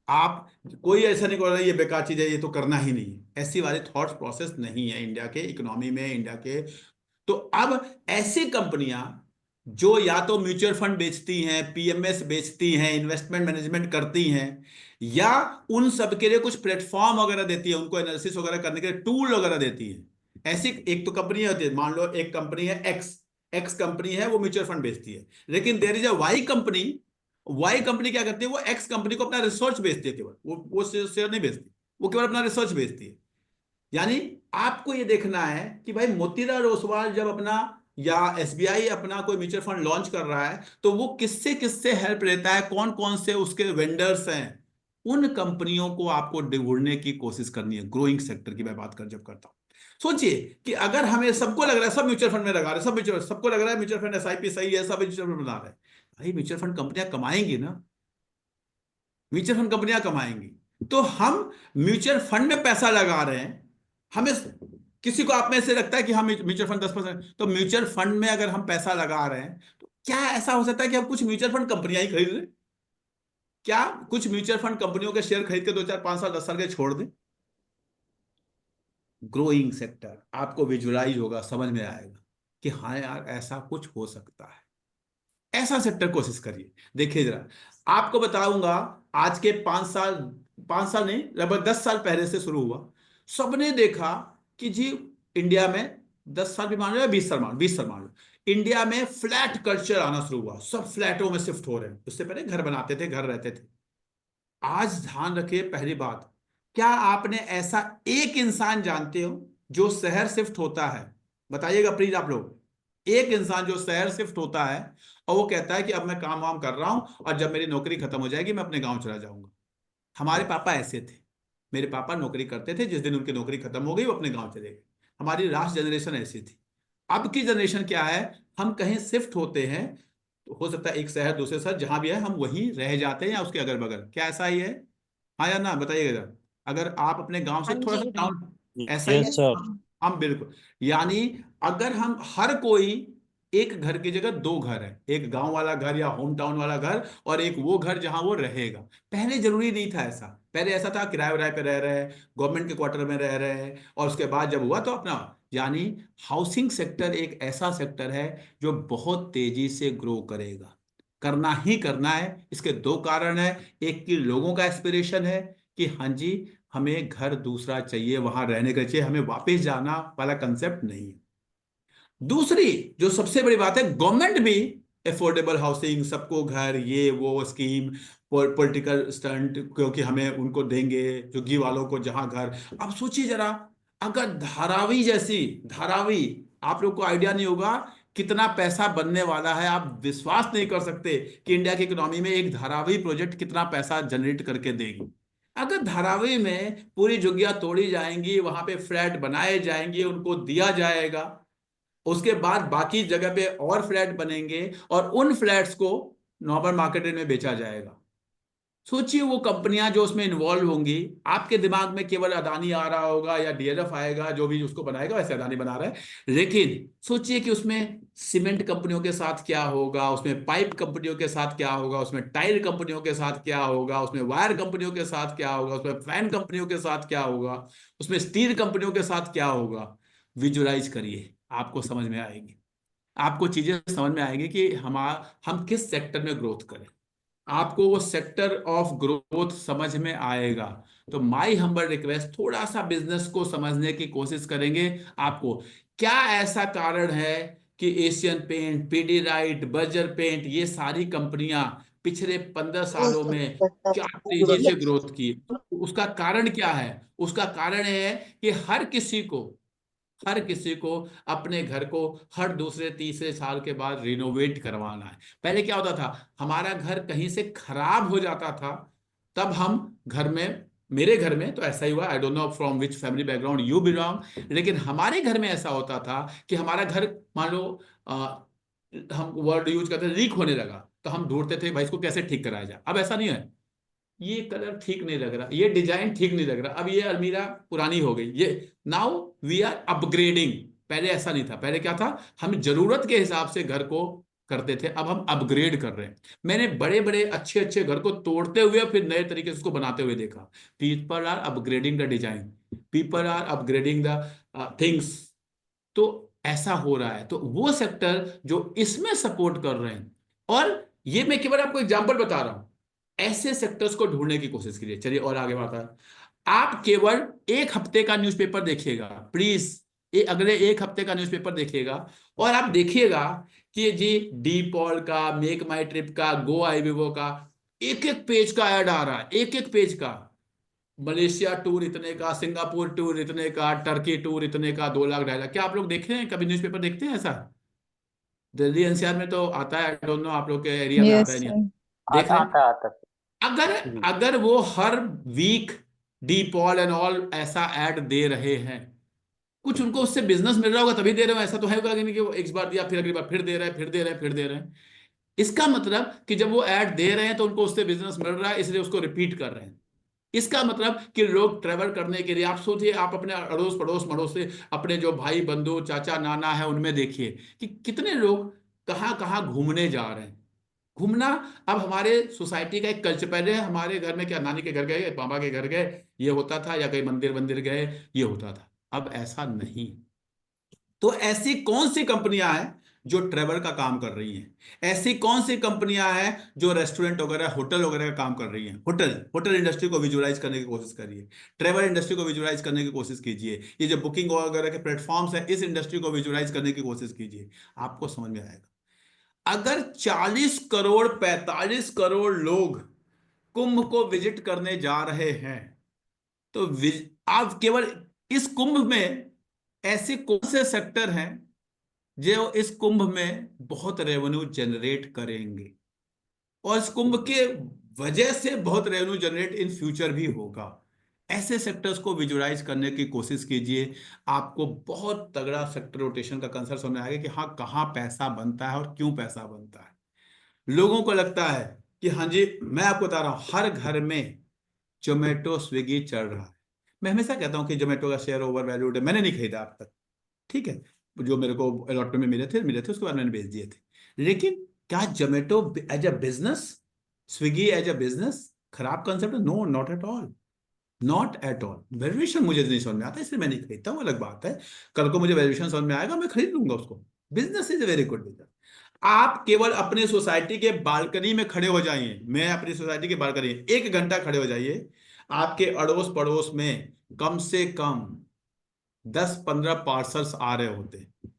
आप, कोई ऐसा नहीं कर रहा है ये बेकार चीज है, ये तो करना ही नहीं है, ऐसी वाली थॉट प्रोसेस नहीं है इंडिया के इकोनॉमी में, इंडिया के। तो अब ऐसी कंपनियां जो या तो म्यूचुअल फंड बेचती हैं, PMS बेचती हैं, इन्वेस्टमेंट मैनेजमेंट करती हैं, या उन सब के लिए कुछ प्लेटफॉर्म वगैरह देती है, उनको एनालिसिस वगैरह करने के लिए टूल वगैरह देती है, ऐसी एक तो कंपनी होती है। मान लो एक कंपनी है एक्स कंपनी है, वो म्यूचुअल फंड बेचती है, लेकिन there is a Y company क्या करती है, वो एक्स कंपनी को अपना रिसर्च बेचती है, केवल वो शेयर नहीं बेचती, वो केवल अपना रिसर्च बेचती है। यानी आपको ये देखना है कि भाई मोतीलाल ओसवाल जब अपना, या SBI अपना कोई म्यूचुअल फंड लॉन्च कर रहा है, तो वो किससे किससे हेल्प लेता है, कौन कौन से उसके वेंडर्स हैं, उन कंपनियों को आपको ढूंढने की कोशिश करनी है। ग्रोइंग सेक्टर की मैं बात कर जब करता हूं, सोचिए कि अगर हमें सबको लग रहा है सब म्यूचुअल फंड में लगा रहे हैं, सबको लग रहा है म्यूचुअल फंड एसआईपी सही है, सब म्यूचुअल फंड बना रहे हैं। भाई म्यूचुअल फंड कंपनियां कमाएंगी ना, म्यूचुअल फंड कंपनियां कमाएंगी। तो हम म्यूचुअल फंड में पैसा लगा रहे हैं, हमें किसी को आप में से लगता है कि हम म्यूचुअल फंड 10%, तो म्यूचुअल फंड में अगर हम पैसा लगा रहे हैं तो क्या ऐसा हो सकता है कि हम कुछ म्यूचुअल फंड कंपनियां ही खरीद लें? क्या कुछ म्यूचुअल फंड कंपनियों के शेयर खरीद के 2 4 5 साल 10 साल के छोड़ दें? ग्रोइंग सेक्टर आपको विजुअलाइज होगा, समझ में आएगा कि हाँ यार ऐसा कुछ हो सकता है। ऐसा सेक्टर कोशिश करिए। देखिए जरा, आपको बताऊंगा, आज के 5 साल, 5 साल नहीं लगभग 10 साल पहले से शुरू हुआ। सबने देखा कि जी इंडिया में 10 साल भी मान लो या 20 साल मान लो, 20 साल मान लो, इंडिया में फ्लैट कल्चर आना शुरू हुआ। सब फ्लैटों में शिफ्ट हो रहे हैं। उससे पहले घर बनाते थे, घर रहते थे। आज ध्यान रखिए, पहली बात, क्या आपने ऐसा एक इंसान जानते हो जो शहर शिफ्ट होता है? बताइएगा प्लीज आप लोग। एक इंसान जो शहर शिफ्ट होता है और वो कहता है कि अब मैं काम वाम कर रहा हूं और जब मेरी नौकरी खत्म हो जाएगी मैं अपने गांव चला जाऊंगा। हमारे पापा ऐसे थे। मेरे पापा नौकरी करते थे, जिस दिन उनकी नौकरी खत्म हो गई वो अपने गांव चले गए। हमारी लास्ट जनरेशन ऐसी थी। अब की जनरेशन क्या है, हम कहीं शिफ्ट होते हैं तो हो सकता है एक शहर दूसरे शहर, जहां भी है हम वहीं रह जाते हैं या उसके अगल बगल। क्या ऐसा ही है? हाँ या ना, बताइएगा जरा। अगर आप अपने गांव से हाँ थोड़ा सा जी। टाउन, ऐसा ही है। Yes sir. हम बिल्कुल, यानी अगर हम हर कोई, एक घर की जगह 2 घर है, एक गांव वाला घर या होम टाउन वाला घर और एक वो घर जहां वो रहेगा। पहले जरूरी नहीं था ऐसा। पहले ऐसा था किराए उराए पे रह रहे हैं, गवर्नमेंट के क्वार्टर में रह रहे हैं, और उसके बाद जब हुआ तो अपना, यानी हाउसिंग सेक्टर एक ऐसा सेक्टर है जो बहुत तेजी से ग्रो करेगा। करना ही करना है। इसके 2 कारण है। एक कि लोगों का एस्पिरेशन है कि हाँ जी हमें घर दूसरा चाहिए, वहां रहने का चाहिए, हमें वापस जाना वाला कंसेप्ट नहीं है। दूसरी जो सबसे बड़ी बात है, गवर्नमेंट भी अफोर्डेबल हाउसिंग, सबको घर, ये वो स्कीम, पॉलिटिकल स्टंट, क्योंकि हमें उनको देंगे झुग्गी वालों को जहां घर। अब सोचिए जरा, अगर धारावी जैसी, धारावी, आप लोग को आइडिया नहीं होगा कितना पैसा बनने वाला है। आप विश्वास नहीं कर सकते कि इंडिया की इकोनॉमी में एक धारावी प्रोजेक्ट कितना पैसा जनरेट करके देगी। अगर धारावी में पूरी झुग्गियां तोड़ी जाएंगी, वहां पे फ्लैट बनाए जाएंगे, उनको दिया जाएगा, उसके बाद बाकी जगह पे और फ्लैट बनेंगे और उन फ्लैट्स को नॉर्मल मार्केट रेट में बेचा जाएगा। सोचिए वो कंपनियां जो उसमें इन्वॉल्व होंगी। आपके दिमाग में केवल अदानी आ रहा होगा या डीएलएफ आएगा, जो भी उसको बनाएगा, वैसे अदानी बना रहा है, लेकिन सोचिए कि उसमें सीमेंट कंपनियों के साथ क्या होगा, उसमें पाइप कंपनियों के साथ क्या होगा, उसमें टायर कंपनियों के साथ क्या होगा, उसमें वायर कंपनियों के साथ क्या होगा, उसमें फैन कंपनियों के साथ क्या होगा, उसमें स्टील कंपनियों के साथ क्या होगा। विजुअलाइज करिए, आपको समझ में आएगी। आपको चीजें समझ में आएगी कि हम किस सेक्टर में ग्रोथ करें। आपको वो सेक्टर ऑफ ग्रोथ समझ में आएगा। तो माय हम्बल रिक्वेस्ट, थोड़ा सा बिजनेस को समझने की कोशिश करेंगे। आपको क्या ऐसा कारण है कि एशियन पेंट, पीडीराइट, बर्जर पेंट, ये सारी कंपनियां पिछले 15 सालों में क्या तेजी से ग्रोथ की? उसका कारण क्या है? उसका कारण है कि हर किसी को अपने घर को हर दूसरे तीसरे साल के बाद रिनोवेट करवाना है। पहले क्या होता था, हमारा घर कहीं से खराब हो जाता था, तब हम घर में, मेरे घर में तो ऐसा ही हुआ, I don't know from which family background you belong, लेकिन हमारे घर में ऐसा होता था कि हमारा घर, मान लो हम वर्ड यूज करते लीक होने लगा, तो हम ढूंढते थे भाई इसको कैसे ठीक कराया जाए। अब ऐसा नहीं है, ये कलर ठीक नहीं लग रहा, ये डिजाइन ठीक नहीं लग रहा, अब ये अलमीरा पुरानी हो गई, ये नाउ वी आर अपग्रेडिंग। पहले ऐसा नहीं था। पहले क्या था, हम जरूरत के हिसाब से घर को करते थे, अब हम अपग्रेड कर रहे हैं। मैंने बड़े बड़े अच्छे अच्छे घर को तोड़ते हुए फिर नए तरीके से उसको बनाते हुए देखा। People are upgrading the design, people are upgrading the things. तो ऐसा हो रहा है। तो वो सेक्टर जो इसमें सपोर्ट कर रहे हैं, और ये मैं केवल आपको एग्जांपल बता रहा हूं, ऐसे सेक्टर्स को ढूंढने की कोशिश कीजिए। चलिए और आगे बढ़ता है। आप केवल एक हफ्ते का न्यूज़पेपर देखिएगा प्लीज, अगले एक हफ्ते का न्यूज़पेपर देखिएगा, और आप देखिएगा कि जी डी पॉल का, मेक माई ट्रिप का, गो आई विवो का, एक एक पेज का ऐड आ रहा है, एक एक पेज का। मलेशिया टूर इतने का, सिंगापुर टूर इतने का, टर्की टूर इतने का, 2 लाख 2.5 लाख। क्या आप लोग देख रहे हैं, कभी न्यूज़पेपर देखते हैं ऐसा? दिल्ली एनसीआर में तो आता है, आई डोंट नो आप लोग के एरिया में आता Yes, है नहीं sir. आता। देख आता रहे हैं? आता आता। अगर जी। अगर वो हर वीक डी पॉल एंड ऑल ऐसा ऐड दे रहे हैं, कुछ उनको उससे बिजनेस मिल रहा होगा तभी दे रहे हो, ऐसा तो है होगा कि नहीं कि वो एक बार दिया फिर अगली बार फिर दे रहे हैं, फिर दे रहे हैं, फिर दे रहे हैं। इसका मतलब कि जब वो ऐड दे रहे हैं तो उनको उससे बिजनेस मिल रहा है, इसलिए उसको रिपीट कर रहे हैं। इसका मतलब कि लोग ट्रेवल करने के लिए, आप सोचिए, आप अपने अड़ोस पड़ोस मड़ोस से, अपने जो भाई बंधु चाचा नाना है उनमें देखिए कि कितने लोग कहाँ कहाँ घूमने जा रहे हैं। घूमना अब हमारे सोसाइटी का एक कल्चर, पहले हमारे घर में क्या नानी के घर गए, मामा के घर गए, ये होता था, या कहीं मंदिर मंदिर गए, ये होता था। अब ऐसा नहीं। तो ऐसी कौन सी कंपनियां हैं जो ट्रेवल का काम कर रही हैं? ऐसी कौन सी कंपनियां हैं जो रेस्टोरेंट वगैरह होटल वगैरह का काम कर रही हैं? होटल होटल इंडस्ट्री को विजुअलाइज करने की कोशिश करिए, ट्रेवल इंडस्ट्री को विजुअलाइज करने की कोशिश कीजिए, ये जो बुकिंग वगैरह के प्लेटफॉर्म्स है इस इंडस्ट्री को विजुअलाइज करने की कोशिश कीजिए, आपको समझ में आएगा। अगर 40 करोड़ 45 करोड़ लोग कुंभ को विजिट करने जा रहे हैं, तो आप केवल इस कुंभ में ऐसे कौन से सेक्टर हैं जो इस कुंभ में बहुत रेवेन्यू जनरेट करेंगे, और इस कुंभ के वजह से बहुत रेवेन्यू जनरेट इन फ्यूचर भी होगा? ऐसे सेक्टर्स को विजुअलाइज करने की कोशिश कीजिए। आपको बहुत तगड़ा सेक्टर रोटेशन का कंसेप्ट समझ में आएगा कि हाँ, कहाँ पैसा बनता है और क्यों पैसा बनता है। लोगों को लगता है कि हाँ जी, मैं आपको बता रहा हूं, हर घर में जोमेटो स्विगी चल रहा है। मैं हमेशा कहता हूं कि जोमेटो का शेयर ओवर वैल्यूड है, मैंने नहीं खरीदा अब तक, ठीक है। जो मेरे को अलॉटमेंट में मिले थे उसके बाद मैंने बेच दिए थे। लेकिन क्या Zomato as a business, Swiggy as a business खराब कंसेप्ट है? No, not at all, not at all. Valuation मुझे नहीं समझ में आता इसलिए मैं नहीं खरीदता, वो अलग बात है। कल को मुझे वैल्यूएशन समझ में आएगा, मैं खरीद लूंगा उसको। Business is a very good business. आप केवल अपने सोसाइटी के बालकनी में खड़े हो जाइए, मैं अपनी सोसाइटी के बालकनी 1 घंटा खड़े हो जाइए, आपके अड़ोस पड़ोस में कम से कम 10-15 पार्सल्स आ रहे होते हैं।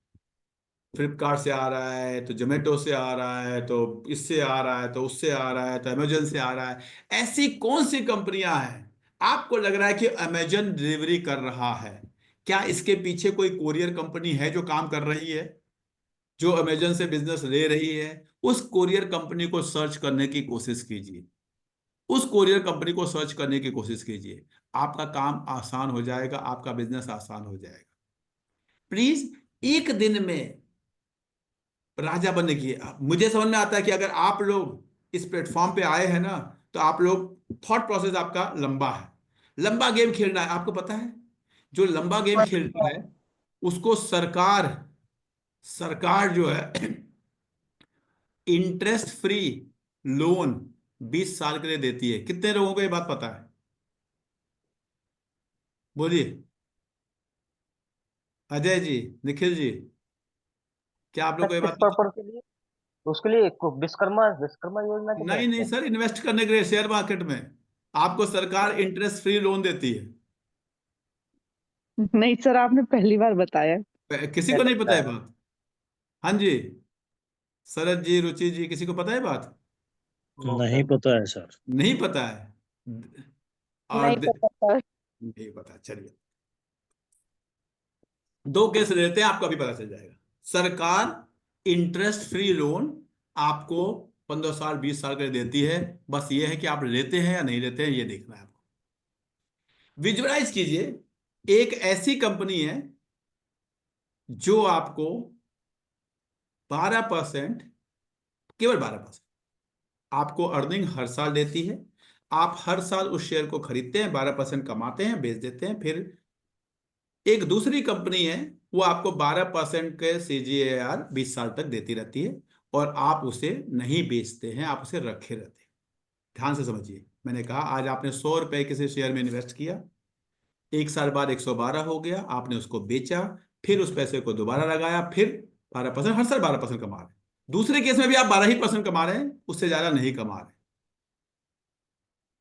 फ्लिपकार्ट से आ रहा है तो जोमेटो से आ रहा है, तो इससे आ रहा है, तो उससे आ रहा है, तो अमेजन से आ रहा है। ऐसी कौन सी कंपनियां हैं आपको लग रहा है कि अमेजन डिलीवरी कर रहा है? क्या इसके पीछे कोई कोरियर कंपनी है जो काम कर रही है, जो अमेजन से बिजनेस ले रही है? उस कोरियर कंपनी को सर्च करने की कोशिश कीजिए, उस कोरियर कंपनी को सर्च करने की कोशिश कीजिए। आपका काम आसान हो जाएगा, आपका बिजनेस आसान हो जाएगा। प्लीज, एक दिन में राजा बनने की, मुझे समझ में आता है कि अगर आप लोग इस प्लेटफॉर्म पे आए हैं ना, तो आप लोग थॉट प्रोसेस आपका लंबा है, लंबा गेम खेलना है। आपको पता है, जो लंबा गेम खेलता है उसको सरकार सरकार जो है इंटरेस्ट फ्री लोन 20 साल के लिए देती है। कितने लोगों को ये बात पता है? बोलिए, अजय जी, निखिल जी, क्या आप लोग को ये किस बात पता? पर्पज के लिए? उसके लिए विश्वकर्मा विश्वकर्मा योजना के नहीं तहत नहीं क्या? सर, इन्वेस्ट करने के लिए शेयर मार्केट में आपको सरकार इंटरेस्ट फ्री लोन देती है। नहीं सर, आपने पहली बार बताया। किसी को पहले नहीं पता है बताया। बात? हाँ जी, शरद जी, रुचि जी, किसी को पता है बात? नो नहीं सर। पता है सर। नहीं पता है। और नहीं पता सर। नहीं पता, चलिए दो केस ले लेते हैं, आपको अभी पता चल जाएगा। सरकार इंटरेस्ट फ्री लोन आपको 15 साल 20 साल के लिए देती है। बस ये है कि आप लेते हैं या नहीं लेते हैं, ये देखना है आपको। विजुअलाइज कीजिए, एक ऐसी कंपनी है जो आपको 12%, केवल 12% आपको अर्निंग हर साल देती है। आप हर साल उस शेयर को खरीदते हैं, 12% कमाते हैं, बेच देते हैं। फिर एक दूसरी कंपनी है, वो आपको 12% के CGAR 20 साल तक देती रहती है, और आप उसे नहीं बेचते हैं, आप उसे रखे रहते हैं। ध्यान से समझिए, मैंने कहा आज आपने 100 रुपए किसी शेयर में इन्वेस्ट किया, 1 साल बाद 112 हो गया, आपने उसको बेचा, फिर उस पैसे को दोबारा लगाया, फिर 12%, हर साल 12% कमा रहे हैं। दूसरे केस में भी आप 12% कमा रहे हैं, उससे ज्यादा नहीं कमा रहे,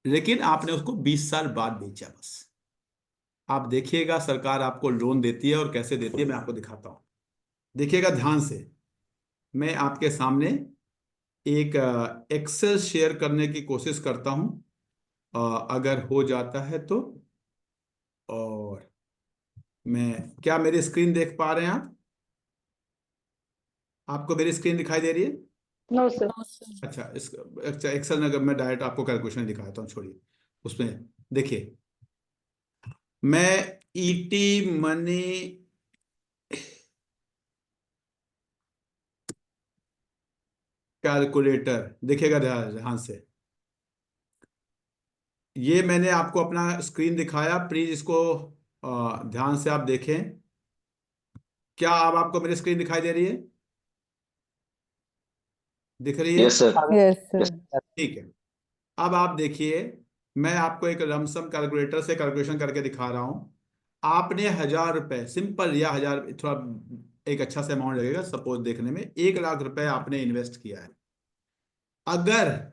लेकिन आपने उसको 20 साल बाद बेचा बस। आप देखिएगा सरकार आपको लोन देती है, और कैसे देती है मैं आपको दिखाता हूं। देखिएगा ध्यान से, मैं आपके सामने एक एक्सेल शेयर करने की कोशिश करता हूं, अगर हो जाता है तो। और मैं, क्या मेरी स्क्रीन देख पा रहे हैं आप? आपको मेरी स्क्रीन दिखाई दे रही है? No sir. अच्छा एक्सेल में अगर मैं डायरेक्ट आपको कैलकुलेशन दिखाता हूँ, छोड़िए उसमें। देखिए मैं ईटी मनी कैलकुलेटर, देखिएगा ध्यान से, ये मैंने आपको अपना स्क्रीन दिखाया, प्लीज इसको ध्यान से आप देखें। क्या अब आपको मेरी स्क्रीन दिखाई दे रही है? दिख रही है? Yes sir. Yes yes. Sir. ठीक है। अब आप देखिए, मैं आपको एक लमसम कैलकुलेटर से कैलकुलेशन करके दिखा रहा हूं। आपने 1,000 रुपए सिंपल, या 1,000 थोड़ा एक अच्छा सा अमाउंट लगेगा सपोज देखने में, 1,00,000 रुपए आपने इन्वेस्ट किया है। अगर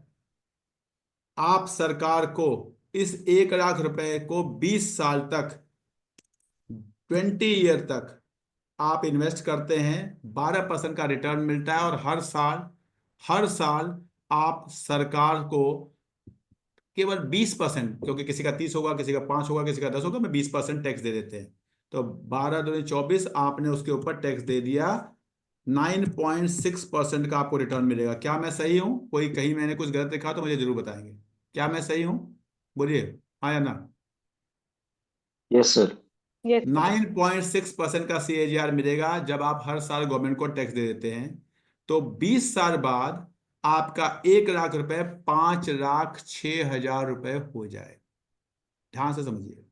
आप सरकार को इस 1,00,000 रुपए को 20 साल तक, 20 ईयर तक आप इन्वेस्ट करते हैं, 12% का रिटर्न मिलता है, और हर साल आप सरकार को केवल 20%, क्योंकि किसी का 30 होगा, किसी का 5 होगा, किसी का 10 होगा, में 20% टैक्स दे देते हैं। तो 12×2=24, आपने उसके ऊपर टैक्स दे दिया, 9.6% का आपको रिटर्न मिलेगा। क्या मैं सही हूं? कोई कहीं मैंने कुछ गलत लिखा तो मुझे जरूर बताएंगे। क्या मैं सही हूं? बोलिए हाँ या ना। Yes sir. Yes sir. 9.6% का CAGR मिलेगा जब आप हर साल गवर्नमेंट को टैक्स दे देते हैं। तो 20 साल बाद आपका 1,00,000 रुपए 5,06,000 रुपए हो जाए। ध्यान से समझिए।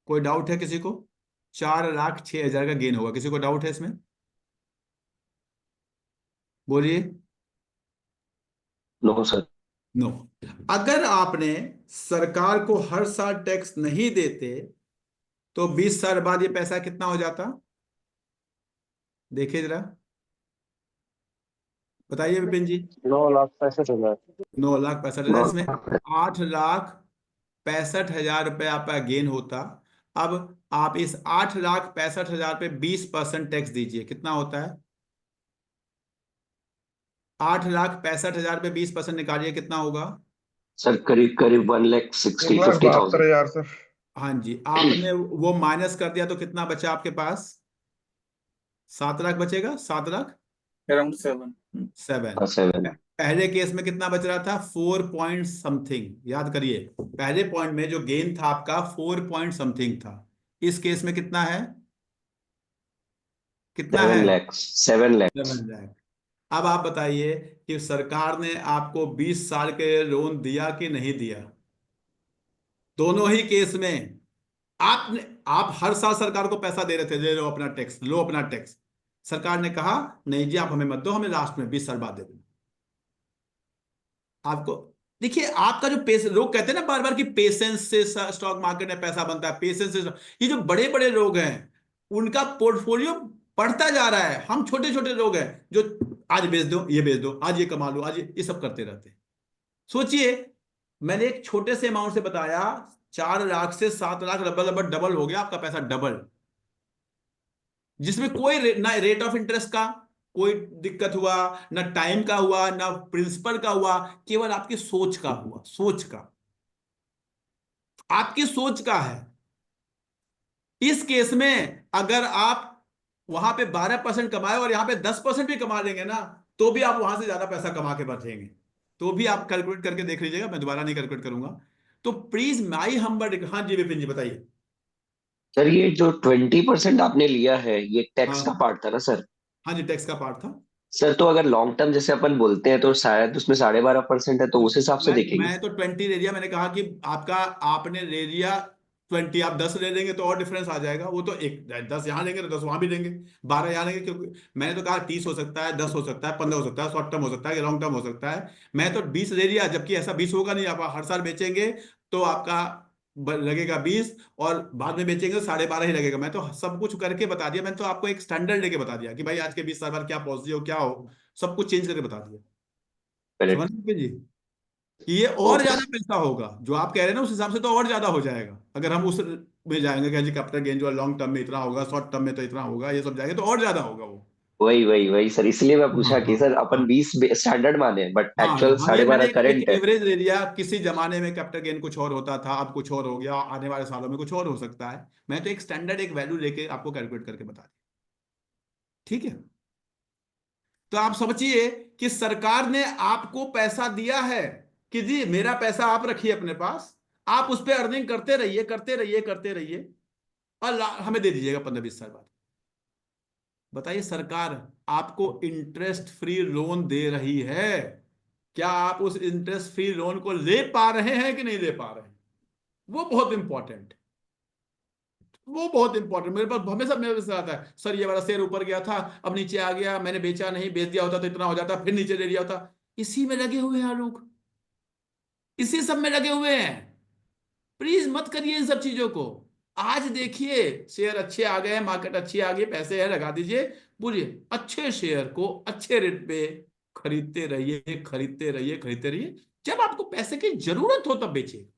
कोई डाउट है किसी को? 4,06,000 का गेन होगा। किसी को डाउट है इसमें? बोलिए। No sir. नो। अगर आपने सरकार को हर साल टैक्स नहीं देते तो 20 साल बाद ये पैसा कितना हो जाता? देखिए जरा, बताइए विपिन जी। 9,65,000। 9,65,000, इसमें 8,65,000 रुपए आपका गेन होता। अब आप इस 8,65,000 पे 20% टैक्स दीजिए, कितना होता है? 8,65,000 पे 20% निकालिए, कितना होगा? सर करीब करीब 1,60,50,000। 1,72,000 सर। हाँ जी, आपने वो माइनस कर दिया तो कितना बचा आपके पास? 7 लाख बचेगा, 7 लाख अराउंड 7। 7। 7। पहले केस में कितना बच रहा था? 4 पॉइंट समथिंग। याद करिए, पहले पॉइंट में जो गेन था आपका 4 पॉइंट समथिंग था। इस केस में कितना है? कितना 7 है? लाख। 7 लाख। 7 लाख। अब आप बताइए कि सरकार ने आपको 20 साल के लोन दिया कि नहीं दिया? दोनों ही केस में आप हर साल सरकार को पैसा दे रहे थे, ले लो अपना टैक्स, लो अपना टैक्स। सरकार ने कहा नहीं जी, आप हमें मत दो, हमें लास्ट में 20 साल बाद दे देना आपको। देखिए आपका जो पेशेंस, लोग कहते हैं ना बार बार कि पेशेंस से स्टॉक मार्केट में पैसा बनता है, पेशेंस से। ये जो बड़े बड़े लोग हैं उनका पोर्टफोलियो बढ़ता जा रहा है। हम छोटे छोटे लोग हैं जो आज बेच दो, ये बेच दो, आज ये कमा लो, आज ये सब करते रहते हैं। सोचिए, मैंने एक छोटे से अमाउंट से बताया, 4 लाख से 7 लाख, लगभग डबल हो गया आपका पैसा, डबल। जिसमें कोई ना रेट ऑफ इंटरेस्ट का कोई दिक्कत हुआ, ना टाइम का हुआ, ना प्रिंसिपल का हुआ, केवल आपकी सोच का हुआ। सोच का, आपकी सोच का है। इस केस में अगर आप वहां पे 12% कमाए और यहां पे 10% भी कमा लेंगे ना, तो भी आप वहां से ज्यादा पैसा कमा के बचेंगे। तो भी आप कैलकुलेट करके देख लीजिएगा, मैं दोबारा नहीं कैलकुलेट करूंगा। तो प्लीज माई हम्बल, हाँ जी विपिन जी बताइए। सर ये जो 20% आपने लिया है ये टैक्स का हाँ पार्ट था ना सर? हाँ जी, टैक्स का पार्ट था। सर तो अगर लॉन्ग टर्म जैसे अपन बोलते हैं तो शायद उसमें 12.5% है, तो उस हिसाब से देखेंगे। मैं तो 20 ले लिया। मैंने कहा कि आपका, आपने ले लिया 20, आप 10 ले लेंगे तो और डिफरेंस आ जाएगा। वो तो एक 10 यहाँ लेंगे तो 10 वहां भी लेंगे, 12 यहाँ लेंगे, क्योंकि मैंने तो कहा 30 हो सकता है, 10 हो सकता है, 15 हो सकता है, शॉर्ट टर्म हो सकता है, लॉन्ग टर्म हो सकता है। मैं तो 20 ले लिया, जबकि ऐसा 20 होगा नहीं। आप हर साल बेचेंगे तो आपका लगेगा 20, और बाद में बेचेंगे तो 12.5 ही लगेगा। मैं तो सब कुछ करके बता दिया। मैंने तो आपको एक स्टैंडर्ड लेके बता दिया कि भाई आज के 20 साल बाद क्या पॉलिसी हो, क्या हो, सब कुछ चेंज करके बता दिया। समझ करेक्ट। लीजिए जी कि ये और ओके। ज्यादा पैसा होगा जो आप कह रहे हैं ना, उस हिसाब से तो और ज्यादा हो जाएगा। अगर हम उस में जाएंगे कि जी कैपिटल गेन जो है लॉन्ग टर्म में इतना होगा, शॉर्ट टर्म में तो इतना होगा, ये सब जाएंगे तो और ज्यादा होगा वो। वही वही वही सर, इसलिए मैं हाँ पूछा कि हाँ सर अपन हाँ 20 स्टैंडर्ड माने बट हाँ एक्चुअल हाँ, ये मैंने 12.5 एक करंट है। एवरेज ले लिया। किसी जमाने में कैपिटल गेन कुछ और होता था, अब कुछ और हो गया, आने वाले सालों में कुछ और हो सकता है। मैं तो एक स्टैंडर्ड एक वैल्यू लेके आपको कैलकुलेट करके बता दिया। ठीक है। तो आप समझिए कि सरकार ने आपको पैसा दिया है कि जी मेरा पैसा आप रखिए अपने पास, आप उस पर अर्निंग करते रहिए करते रहिए करते रहिए और हमें दे दीजिएगा 15-20 साल बाद। बताइए, सरकार आपको इंटरेस्ट फ्री लोन दे रही है, क्या आप उस इंटरेस्ट फ्री लोन को ले पा रहे हैं कि नहीं ले पा रहे हैं? वो बहुत इंपॉर्टेंट, वो बहुत इंपॉर्टेंट। मेरे पास हमेशा मेरे पास आता है, सर ये वाला शेयर ऊपर गया था, अब नीचे आ गया, मैंने बेचा नहीं, बेच दिया होता तो इतना हो जाता, फिर नीचे दे दिया होता। इसी में लगे हुए हैं लोग, इसी सब में लगे हुए हैं। प्लीज मत करिए इन सब चीजों को। आज देखिए शेयर अच्छे आ गए हैं, मार्केट अच्छी आ गई, पैसे है लगा दीजिए, बोलिए अच्छे शेयर को अच्छे रेट पे खरीदते रहिए खरीदते रहिए खरीदते रहिए। जब आपको पैसे की जरूरत हो तब बेचिए,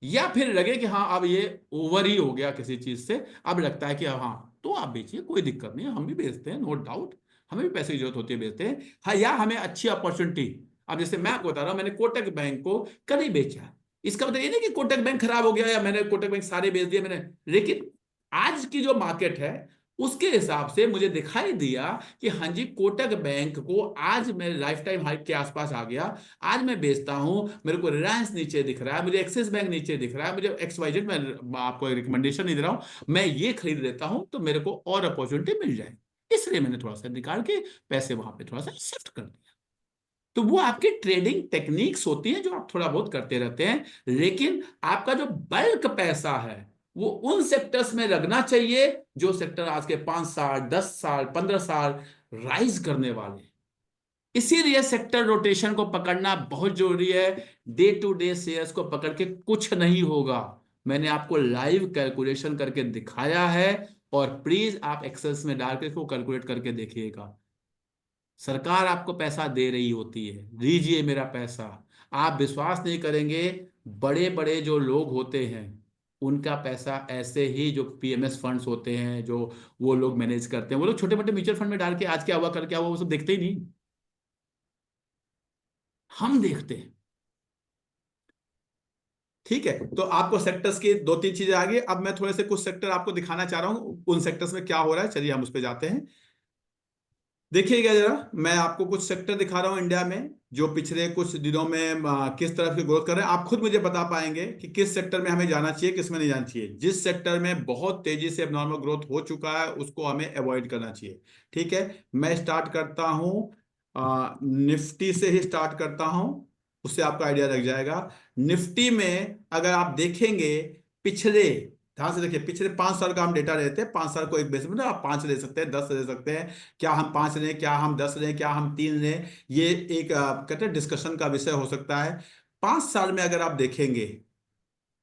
या फिर लगे कि हाँ अब ये ओवर ही हो गया किसी चीज से, अब लगता है कि हाँ, तो आप बेचिए, कोई दिक्कत नहीं है, हम भी बेचते हैं, नो डाउट, हमें भी पैसे की जरूरत होती है, बेचते हैं। हाँ, या हमें अच्छी अपॉर्चुनिटी, अब जैसे मैं आपको बता रहा हूं, मैंने कोटक बैंक को कल ही बेचा, इसका मतलब ये नहीं कि कोटक बैंक खराब हो गया या मैंने कोटक बैंक सारे बेच दिए मैंने, लेकिन आज की जो मार्केट है उसके हिसाब से मुझे दिखाई दिया कि हाँ जी, कोटक बैंक को आज मेरे लाइफ टाइम हाई के आसपास आ गया, आज मैं बेचता हूं, मेरे को रिलायंस नीचे दिख रहा है, मुझे एक्सिस बैंक नीचे दिख रहा है, मुझे XYZ, मैं आपको रिकमेंडेशन नहीं दे रहा हूं, मैं ये खरीद लेता हूं तो मेरे को और अपॉर्चुनिटी मिल जाए, इसलिए मैंने थोड़ा सा निकाल के पैसे वहां पे थोड़ा सा शिफ्ट कर दिया। तो वो आपकी ट्रेडिंग टेक्निक्स होती हैं जो आप थोड़ा बहुत करते रहते हैं, लेकिन आपका जो बल्क पैसा है वो उन सेक्टर्स में लगना चाहिए जो सेक्टर आज के 5 साल 10 साल 15 साल राइज करने वाले हैं। इसीलिए सेक्टर रोटेशन को पकड़ना बहुत जरूरी है। डे टू डे शेयर्स को पकड़ के कुछ नहीं होगा, मैंने आपको लाइव कैलकुलेशन करके दिखाया है, और प्लीज आप एक्सेल्स में डाल के इसको कैलकुलेट करके देखिएगा। सरकार आपको पैसा दे रही होती है, लीजिए मेरा पैसा। आप विश्वास नहीं करेंगे, बड़े बड़े जो लोग होते हैं उनका पैसा ऐसे ही, जो PMS फंड्स होते हैं जो वो लोग मैनेज करते हैं, वो लोग छोटे मोटे म्यूचुअल फंड में डाल के आज क्या हुआ कल क्या हुआ वो सब देखते ही नहीं, हम देखते हैं। ठीक है, तो आपको सेक्टर्स की 2-3 चीजें आ गई। अब मैं थोड़े से कुछ सेक्टर आपको दिखाना चाह रहा हूं, उन सेक्टर्स में क्या हो रहा है, चलिए हम उस पर जाते हैं। देखिएगा जरा, मैं आपको कुछ सेक्टर दिखा रहा हूं इंडिया में जो पिछले कुछ दिनों में किस तरह की ग्रोथ कर रहे हैं। आप खुद मुझे बता पाएंगे कि किस सेक्टर में हमें जाना चाहिए, किस में नहीं जाना चाहिए। जिस सेक्टर में बहुत तेजी से एबनॉर्मल ग्रोथ हो चुका है उसको हमें अवॉइड करना चाहिए। ठीक है, मैं स्टार्ट करता हूं निफ्टी से ही स्टार्ट करता हूं, उससे आपका आइडिया लग जाएगा। निफ्टी में अगर आप देखेंगे पिछले, ध्यान से देखिए, पिछले 5 साल का हम डेटा लेते हैं, 5 साल को एक बेसिस में, आप 5 ले सकते हैं, 10 ले सकते हैं, क्या हम 5 लें, क्या हम 10 लें, क्या हम 3 लें, ये एक कहते हैं डिस्कशन का विषय हो सकता है। 5 साल में अगर आप देखेंगे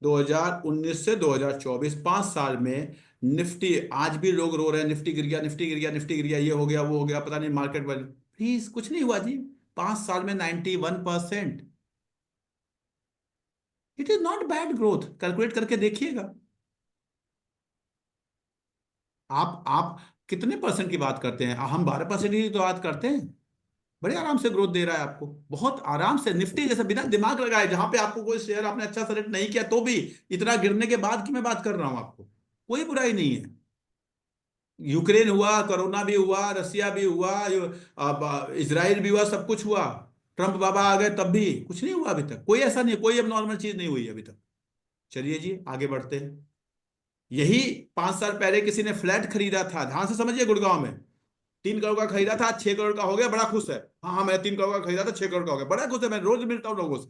2019 से 2024, 5 साल में निफ्टी, आज भी लोग रो रहे हैं निफ्टी गिर गया निफ्टी गिर गया निफ्टी गिर गया, ये हो गया वो हो गया, पता नहीं मार्केट वैल्यू, प्लीज कुछ नहीं हुआ जी। 5 साल में 91%, it is not bad growth, calculate करके देखिएगा। आप कितने परसेंट की बात करते हैं, हम 12% की तो बात करते हैं। बड़े आराम से ग्रोथ दे रहा है आपको, बहुत आराम से, निफ्टी जैसे बिना दिमाग लगाए, जहां पे आपको कोई शेयर आपने अच्छा सेलेक्ट नहीं किया तो भी इतना गिरने के बाद की मैं बात कर रहा हूं, आपको कोई बुराई नहीं है। यूक्रेन हुआ, कोरोना भी हुआ, रसिया भी हुआ, इजराइल भी हुआ, सब कुछ हुआ, ट्रंप बाबा आ गए तब भी कुछ नहीं हुआ अभी तक, कोई ऐसा नहीं, कोई अब नॉर्मल चीज नहीं हुई अभी तक। चलिए जी आगे बढ़ते हैं। यही 5 साल पहले किसी ने फ्लैट खरीदा था, ध्यान से समझिए, गुड़गांव में 3 करोड़ का खरीदा था, 6 करोड़ का हो गया, बड़ा खुश है। हाँ हाँ, मैंने 3 करोड़ का खरीदा था, 6 करोड़ का हो गया, बड़ा खुश है, मैं रोज मिलता हूँ लोगों से,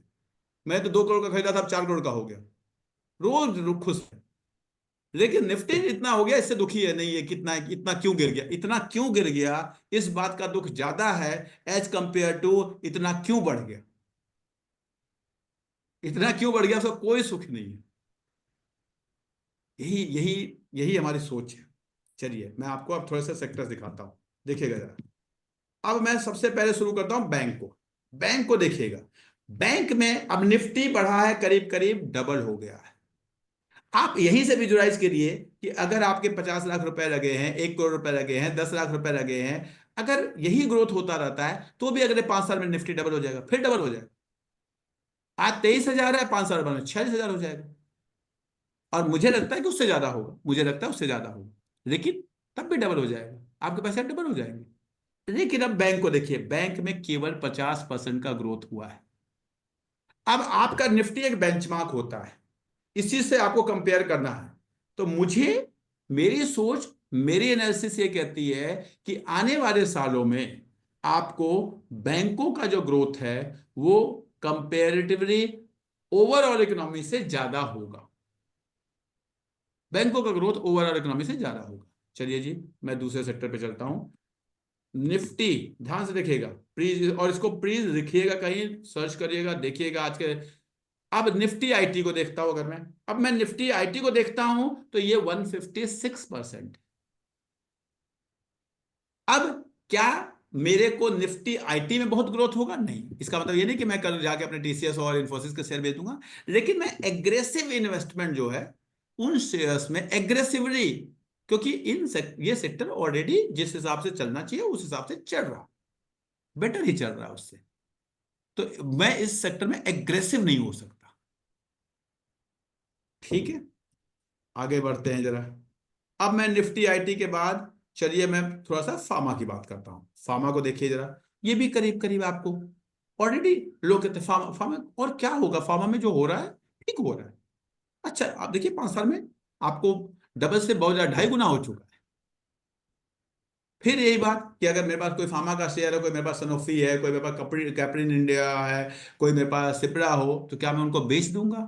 मैं तो 2 करोड़ का खरीदा था, अब 4 करोड़ का हो गया, रोज खुश है। लेकिन निफ्टी इतना हो गया, इससे दुखी है नहीं, ये कितना इतना क्यों गिर गया, इतना क्यों गिर गया, इस बात का दुख ज्यादा है एज कंपेयर टू इतना क्यों बढ़ गया। इतना क्यों बढ़ गया उसका कोई सुख नहीं है। यही यही यही हमारी सोच है। चलिए मैं आपको अब थोड़े से सेक्टर्स दिखाता हूं, देखिएगा जरा। अब मैं सबसे पहले शुरू करता हूं बैंक को। बैंक को देखिएगा, बैंक में अब निफ्टी बढ़ा है, करीब करीब डबल हो गया है। आप यहीं से विजुलाइज करिए कि अगर आपके 50 लाख रुपए लगे हैं, 1 करोड़ रुपए लगे हैं, 10 लाख रुपए लगे हैं, अगर यही ग्रोथ होता रहता है तो भी अगले 5 साल में निफ्टी डबल हो जाएगा, फिर डबल हो जाएगा। आज 23,000 है, 5 साल बाद में 46,000 हो जाएगा। और मुझे लगता है कि उससे ज्यादा होगा, मुझे लगता है उससे ज्यादा होगा, लेकिन तब भी डबल हो जाएगा, आपके पैसे डबल हो जाएंगे। लेकिन अब बैंक को देखिए, बैंक में केवल 50% का ग्रोथ हुआ है। अब आपका निफ्टी एक बेंचमार्क होता है, इसी से आपको कंपेयर करना है। तो मुझे, मेरी सोच, मेरी एनालिसिस ये कहती है कि आने वाले सालों में आपको बैंकों का जो ग्रोथ है वो कंपेरेटिवली ओवरऑल इकोनॉमी से ज्यादा होगा। बैंकों का ग्रोथ ओवरऑल इकोनॉमी से ज्यादा होगा। चलिए जी, मैं दूसरे सेक्टर पे चलता हूं। निफ्टी, ध्यान से देखिएगा प्लीज, और इसको प्लीज लिखिएगा, कहीं सर्च करिएगा, देखिएगा आज के। अब निफ्टी आईटी को देखता हूं, अगर मैं निफ्टी आईटी को देखता हूं तो ये 156%। अब क्या मेरे को निफ्टी आईटी में बहुत ग्रोथ होगा? नहीं। इसका मतलब ये नहीं कि मैं कल जाके अपने टीसीएस और इन्फोसिस के शेयर बेचूंगा, लेकिन मैं एग्रेसिव इन्वेस्टमेंट जो है उन शेयर्स में एग्रेसिवली, क्योंकि ये सेक्टर ऑलरेडी जिस हिसाब से चलना चाहिए उस हिसाब से चल रहा, बेटर ही चल रहा है उससे, तो मैं इस सेक्टर में एग्रेसिव नहीं हो सकता। ठीक है, आगे बढ़ते हैं जरा। अब मैं निफ्टी आईटी के बाद, चलिए मैं थोड़ा सा फार्मा की बात करता हूं। फार्मा को देखिए जरा, ये भी करीब करीब आपको ऑलरेडी, लोग कहते हैं फार्मा फार्मा, और क्या होगा फार्मा में जो हो रहा है, ठीक हो रहा है। अच्छा, आप देखिए 5 साल में आपको डबल से बहुत ज्यादा, 2.5 गुना हो चुका है। फिर यही बात कि अगर मेरे पास कोई फार्मा का शेयर है, कोई मेरे पास सनोफी है, कोई मेरे पास कैप्रिन इंडिया है, कोई मेरे पास सिप्रा हो, तो क्या मैं उनको बेच दूंगा?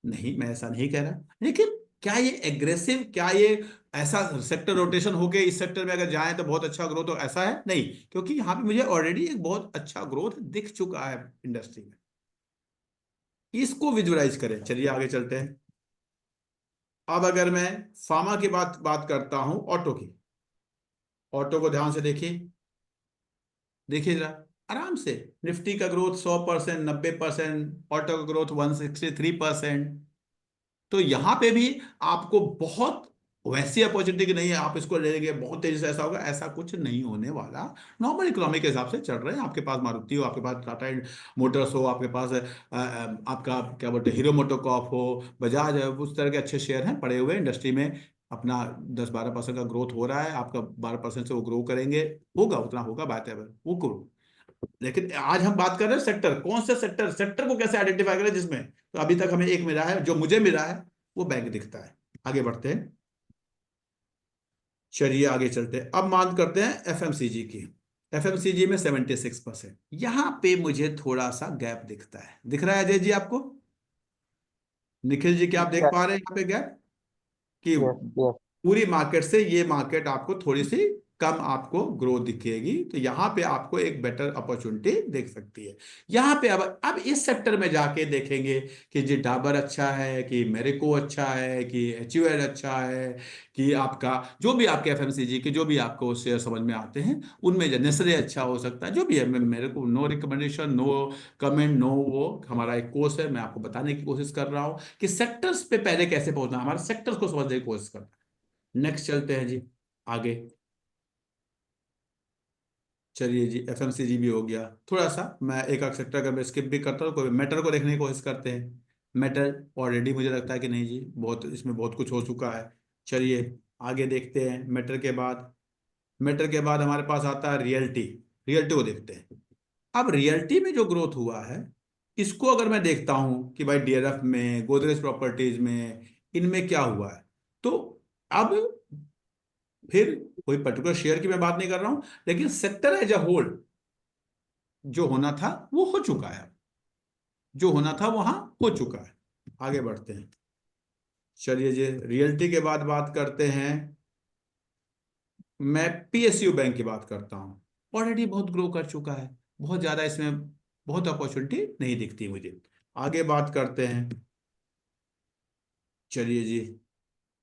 नहीं, मैं ऐसा नहीं कह रहा। लेकिन क्या ये एग्रेसिव, क्या ये ऐसा सेक्टर रोटेशन होके इस सेक्टर में अगर जाए तो बहुत अच्छा ग्रोथ हो, ऐसा है नहीं, क्योंकि यहां पे मुझे ऑलरेडी एक बहुत अच्छा ग्रोथ दिख चुका है इंडस्ट्री में। इसको विजुअलाइज करें। चलिए आगे चलते हैं। अब अगर मैं फार्मा की बात करता हूं, ऑटो की, ऑटो को ध्यान से देखिए, देखिए जरा आराम से, निफ्टी का ग्रोथ 100%, 90%, ऑटो का ग्रोथ 163%। तो यहां पे भी आपको बहुत वैसी अपॉर्चुनिटी की नहीं है आप इसको ले लेंगे बहुत तेजी से ऐसा होगा, ऐसा कुछ नहीं होने वाला। नॉर्मल इकोनॉमी के हिसाब से चल रहे हैं। आपके पास मारुति हो, आपके पास टाटा मोटर्स हो, आपके पास आपका क्या बोलते हैं हीरो मोटोकॉर्प हो, बजाज है, उस तरह के अच्छे शेयर हैं पड़े हुए इंडस्ट्री में। अपना 10-12% का ग्रोथ हो रहा है, आपका 12% से वो ग्रो करेंगे, होगा उतना होगा, बात है वो करो। लेकिन आज हम बात कर रहे हैं सेक्टर, कौन से सेक्टर, सेक्टर को कैसे आइडेंटिफाई करें जिसमें, तो अभी तक हमें एक मिला है, जो मुझे मिला है वो बैंक दिखता है। आगे बढ़ते हैं, चलिए आगे चलते हैं। अब बात करते हैं एफएमसीजी की। एफएमसीजी में 76%, यहां पे मुझे थोड़ा सा गैप दिखता है। दिख रहा है अजय जी आपको? निखिल जी, क्या आप देख पा रहे हैं यहाँ पे गैप कि यस यस पूरी मार्केट से ये मार्केट आपको थोड़ी सी कम आपको ग्रोथ दिखेगी, तो यहां पे आपको एक बेटर अपॉर्चुनिटी दिख सकती है। यहां पे अब इस सेक्टर में जाके देखेंगे कि जी डाबर अच्छा है, कि मेरिको अच्छा है, कि एचयूएल अच्छा है, कि आपका जो भी आपके एफएमसीजी के जो भी आपको शेयर समझ में आते हैं उनमें नेस्ले अच्छा हो सकता है, जो भी है। मेरे को no recommendation, no comment, no, वो हमारा एक कोर्स है, मैं आपको बताने की कोशिश कर रहा हूं कि सेक्टर्स पे पहले कैसे पहुंचना, हमारे सेक्टर्स को समझने की कोशिश करना। नेक्स्ट चलते हैं जी आगे। चलिए जी, एफएमसीजी भी हो गया। थोड़ा सा मैं एक आध सेक्टर का मैं स्किप भी करता हूँ, कोई मेटल को देखने की कोशिश करते हैं। मेटल ऑलरेडी मुझे लगता है कि नहीं जी, बहुत इसमें बहुत कुछ हो चुका है। चलिए आगे देखते हैं। मेटल के बाद हमारे पास आता है रियल्टी। रियल्टी को देखते हैं। अब रियल्टी में जो ग्रोथ हुआ है, इसको अगर मैं देखता हूं कि भाई डीएलएफ में, गोदरेज प्रॉपर्टीज में, इनमें क्या हुआ है, तो अब फिर कोई पर्टिकुलर शेयर की मैं बात नहीं कर रहा हूं, लेकिन सेक्टर एज अ होल जो होना था वो हो चुका है, जो होना था वहां हो चुका है। आगे बढ़ते हैं। चलिए जी, रियल्टी के बाद बात करते हैं। मैं पीएसयू बैंक की बात करता हूं। ऑलरेडी बहुत ग्रो कर चुका है, बहुत ज्यादा इसमें बहुत अपॉर्चुनिटी नहीं दिखती मुझे। आगे बात करते हैं। चलिए जी,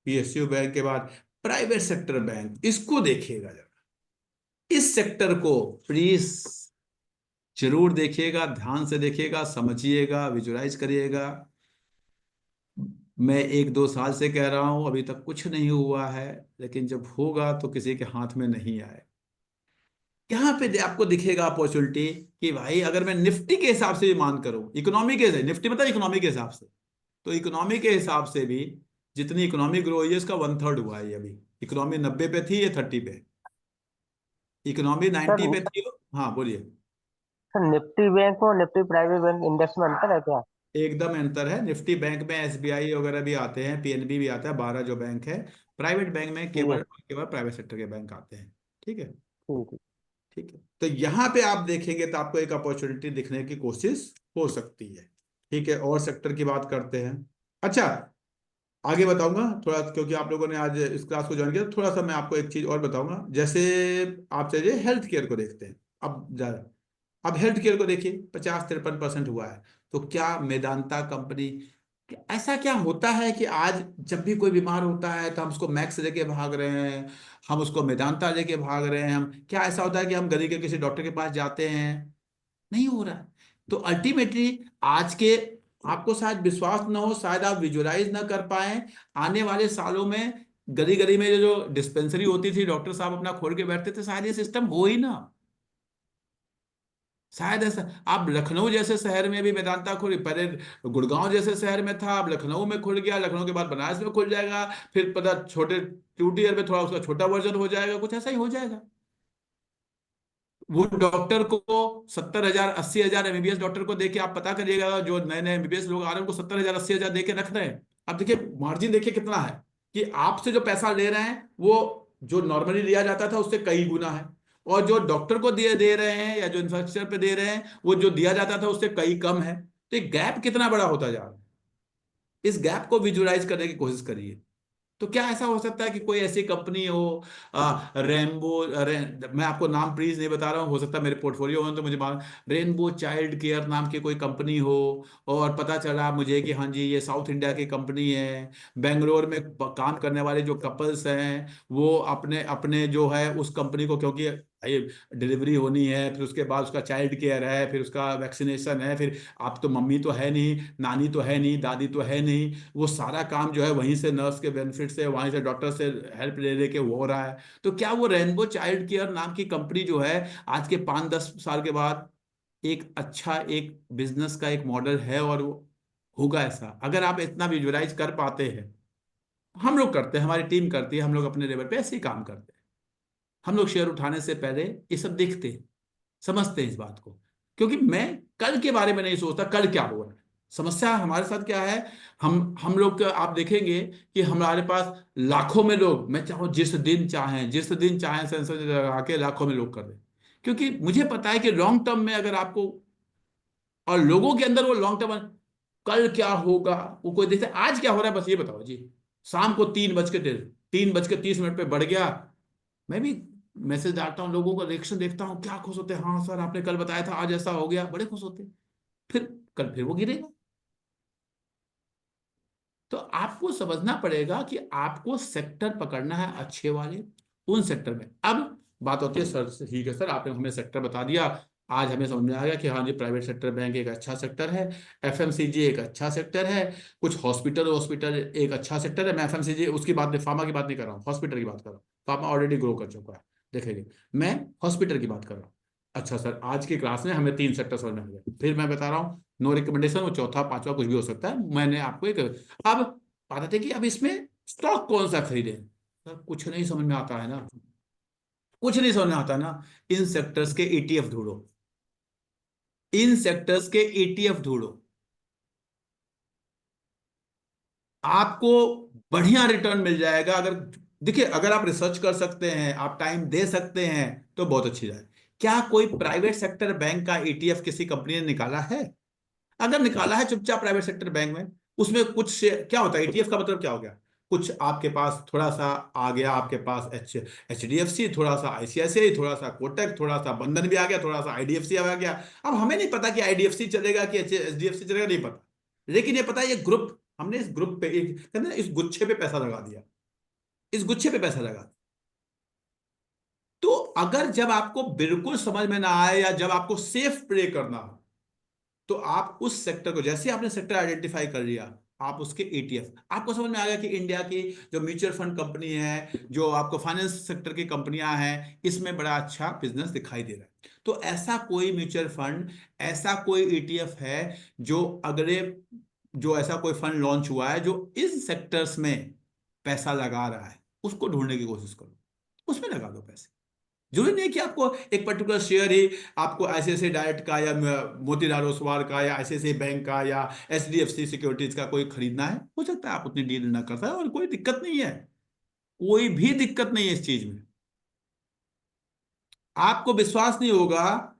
पीएसयू बैंक के बाद प्राइवेट सेक्टर बैंक, इसको देखिएगा जरा। इस सेक्टर को प्लीज जरूर देखिएगा, ध्यान से देखिएगा, समझिएगा, विजुलाइज करिएगा। मैं 1-2 साल से कह रहा हूं, अभी तक कुछ नहीं हुआ है, लेकिन जब होगा तो किसी के हाथ में नहीं आए। यहां पे आपको दिखेगा अपॉर्चुनिटी कि भाई अगर मैं निफ्टी के हिसाब से भी मान करूं, इकोनॉमी के, निफ्टी मतलब इकोनॉमी के हिसाब से, तो इकोनॉमी के हिसाब से भी जितनी इकोनॉमी ग्रो हुई है इसका 1/3 हुआ है। अभी इकोनॉमी 90 पे थी, ये 30 पे। इकोनॉमी 90 पे सर थी। हाँ बोलिए। सर निफ्टी बैंक और निफ्टी प्राइवेट बैंक इंडेक्स में अंतर है क्या? एकदम अंतर है। निफ्टी बैंक में एसबीआई वगैरह भी आते हैं, पीएनबी भी आता है, 12 जो बैंक है। प्राइवेट बैंक में ठीक है। केवल केवल प्राइवेट सेक्टर के बैंक आते हैं। ठीक है। ठीक है। ठीक है, तो यहाँ पे आप देखेंगे तो आपको एक अपॉर्चुनिटी दिखने की कोशिश हो सकती है। ठीक है, और सेक्टर की बात करते हैं। अच्छा, आगे बताऊंगा थोड़ा, क्योंकि आप लोगों ने आज इस क्लास को ज्वाइन किया, तो थोड़ा सा मैं आपको एक चीज और बताऊंगा। जैसे आप चलिए हेल्थ केयर को देखते हैं। अब ज्यादा, अब हेल्थ केयर को देखिए, 50-53% हुआ है। तो क्या मेदांता कंपनी, ऐसा क्या होता है कि आज जब भी कोई बीमार होता है तो हम उसको मैक्स लेके भाग रहे हैं, हम उसको मेदांता लेके भाग रहे हैं? हम क्या ऐसा होता है कि हम गली के किसी डॉक्टर के पास जाते हैं? नहीं हो रहा है। तो अल्टीमेटली आज के, आपको शायद विश्वास न हो, शायद आप विजुअलाइज ना कर पाए, आने वाले सालों में गली गली में जो डिस्पेंसरी होती थी, डॉक्टर साहब अपना खोल के बैठते थे, शायद ये सिस्टम हो ही ना। शायद ऐसा, आप लखनऊ जैसे शहर में भी वेदांता खुल, पहले गुड़गांव जैसे शहर में था, अब लखनऊ में खुल गया, लखनऊ के बाद बनारस में खुल जाएगा, फिर पता छोटे 2 ईयर में थोड़ा उसका छोटा वर्जन हो जाएगा, कुछ ऐसा ही हो जाएगा। वो डॉक्टर को 70,000 80,000 एमबीबीएस डॉक्टर को देके आप पता करिएगा, जो नए नए एमबीबीएस लोग आ रहे हैं उनको 70,000 80,000 देके रख रहे हैं। अब देखिए मार्जिन देखिए कितना है, कि आपसे जो पैसा ले रहे हैं वो जो नॉर्मली लिया जाता था उससे कई गुना है, और जो डॉक्टर को दिए दे रहे हैं या जो इंफ्रास्ट्रक्चर पे दे रहे हैं वो जो दिया जाता था उससे कई कम है। तो ये गैप कितना बड़ा होता जा रहा है, इस गैप को विजुअलाइज करने की कोशिश करिए। तो क्या ऐसा हो सकता है कि कोई ऐसी कंपनी हो, मैं आपको नाम प्लीज नहीं बता रहा हूँ, हो सकता है मेरे पोर्टफोलियो हो तो मुझे मालूम, रेनबो चाइल्ड केयर नाम की कोई कंपनी हो, और पता चला मुझे कि हाँ जी ये साउथ इंडिया की कंपनी है, बेंगलोर में काम करने वाले जो कपल्स हैं वो अपने अपने जो है उस कंपनी को, क्योंकि ये डिलीवरी होनी है, फिर उसके बाद उसका चाइल्ड केयर है, फिर उसका वैक्सीनेशन है, फिर आप तो मम्मी तो है नहीं, नानी तो है नहीं, दादी तो है नहीं, वो सारा काम जो है वहीं से नर्स के बेनिफिट से, वहीं से डॉक्टर से हेल्प ले लेके वो हो रहा है। तो क्या वो रेनबो चाइल्ड केयर नाम की कंपनी जो है आज के 5-10 साल के बाद एक अच्छा एक बिजनेस का एक मॉडल है, और वो होगा ऐसा? अगर आप इतना विजुअलाइज कर पाते हैं, हम लोग करते हैं, हमारी टीम करती है, हम लोग अपने लेवल पे ऐसे ही काम करते हैं। हम लोग शेयर उठाने से पहले ये सब देखते हैं, समझते हैं इस बात को, क्योंकि मैं कल के बारे में नहीं सोचता कल क्या होगा। समस्या हमारे साथ क्या है, हम लोग आप देखेंगे कि हमारे पास लाखों में लोग, मैं चाहूँ जिस दिन चाहें सेंसर लगा के लाखों में लोग कर रहे हैं, क्योंकि मुझे पता है कि लॉन्ग टर्म में अगर आपको, और लोगों के अंदर वो लॉन्ग टर्म, कल क्या होगा वो कोई देखते, आज क्या हो रहा है बस ये बताओ जी। शाम को 3:30 पे बढ़ गया, मैं भी मैसेज डालता हूँ, लोगों का रिएक्शन देखता हूँ, क्या खुश होते हैं, हाँ सर आपने कल बताया था आज ऐसा हो गया, बड़े खुश होते हैं। फिर कल फिर वो गिरेगा। तो आपको समझना पड़ेगा कि आपको सेक्टर पकड़ना है अच्छे वाले, उन सेक्टर में। अब बात होती है सर, ठीक है सर आपने हमें सेक्टर बता दिया, आज हमें समझ में आ गया कि हाँ जी प्राइवेट सेक्टर बैंक एक अच्छा सेक्टर है, एफएमसीजी एक अच्छा सेक्टर है, कुछ हॉस्पिटल हॉस्पिटल एक अच्छा सेक्टर है। मैं एफएमसीजी उसकी बात नहीं, फार्मा की बात नहीं कर रहा हूँ, हॉस्पिटल की बात कर रहा हूँ। फार्मा ऑलरेडी ग्रो कर चुका है, देखेंगे। मैं हॉस्पिटल की बात कर रहा हूँ। अच्छा सर, आज की क्लास में हमें 3 सेक्टर समझ में आ गए, फिर मैं बता रहा हूँ नो रिकमेंडेशन, वो चौथा पांचवा कुछ भी हो सकता है, मैंने आपको एक, अब बात है कि अब इसमें स्टॉक कौन सा खरीदें? सर कुछ नहीं समझ में आता है ना, कुछ नहीं समझ में आता ना। इन सेक्टर्स के ईटीएफ ढूंढो, इन सेक्टर्स के ईटीएफ ढूंढो, आपको बढ़िया रिटर्न मिल जाएगा। अगर देखिए, अगर आप रिसर्च कर सकते हैं, आप टाइम दे सकते हैं, तो बहुत अच्छी बात। क्या कोई प्राइवेट सेक्टर बैंक का ईटीएफ किसी कंपनी ने निकाला है? अगर निकाला है चुपचाप प्राइवेट सेक्टर बैंक में, उसमें कुछ क्या होता है, ईटीएफ का मतलब क्या हो गया, कुछ आपके पास थोड़ा सा आ गया, आपके पास एचडीएफसी, थोड़ा सा आईसीआईसीआई, थोड़ा सा कोटक, थोड़ा सा बंधन भी आ गया, थोड़ा सा आईडीएफसी आ गया। अब हमें नहीं पता कि आईडीएफसी चलेगा कि एचडीएफसी चलेगा, नहीं पता, लेकिन ये पता है ये ग्रुप, हमने इस ग्रुप पे एक कहते हैं ना, इस गुच्छे पे पैसा लगा दिया, इस गुच्छे पे पैसा लगा। तो अगर जब आपको बिल्कुल समझ में ना आए, या जब आपको सेफ प्ले करना हो, तो आप उस सेक्टर को, जैसे आपने सेक्टर आइडेंटिफाई कर लिया, आप उसके ईटीएफ, आपको समझ में आ गया कि इंडिया की जो म्यूचुअल फंड कंपनी है, जो आपको फाइनेंस सेक्टर की कंपनियां हैं, इसमें बड़ा अच्छा बिजनेस दिखाई दे रहा है। तो ऐसा कोई म्यूचुअल फंड, ऐसा कोई ईटीएफ है जो अगले, जो ऐसा कोई फंड लॉन्च हुआ है जो इन सेक्टर्स में पैसा लगा रहा है, उसको ढूंढने की कोशिश करो, उसमें लगा दो पैसे। जरूरी नहीं कि आपको एक पर्टिकुलर शेयर ही आपको आईसीआईसीआई डायरेक्ट का या मोतीलाल ओसवाल का या आईसीआईसीआई बैंक का या एचडीएफसी सिक्योरिटीज का कोई खरीदना है, हो सकता है आप उतनी डील ना करता है, और कोई दिक्कत नहीं है, कोई भी दिक्कत नहीं है इस चीज में। आपको विश्वास नहीं होगा,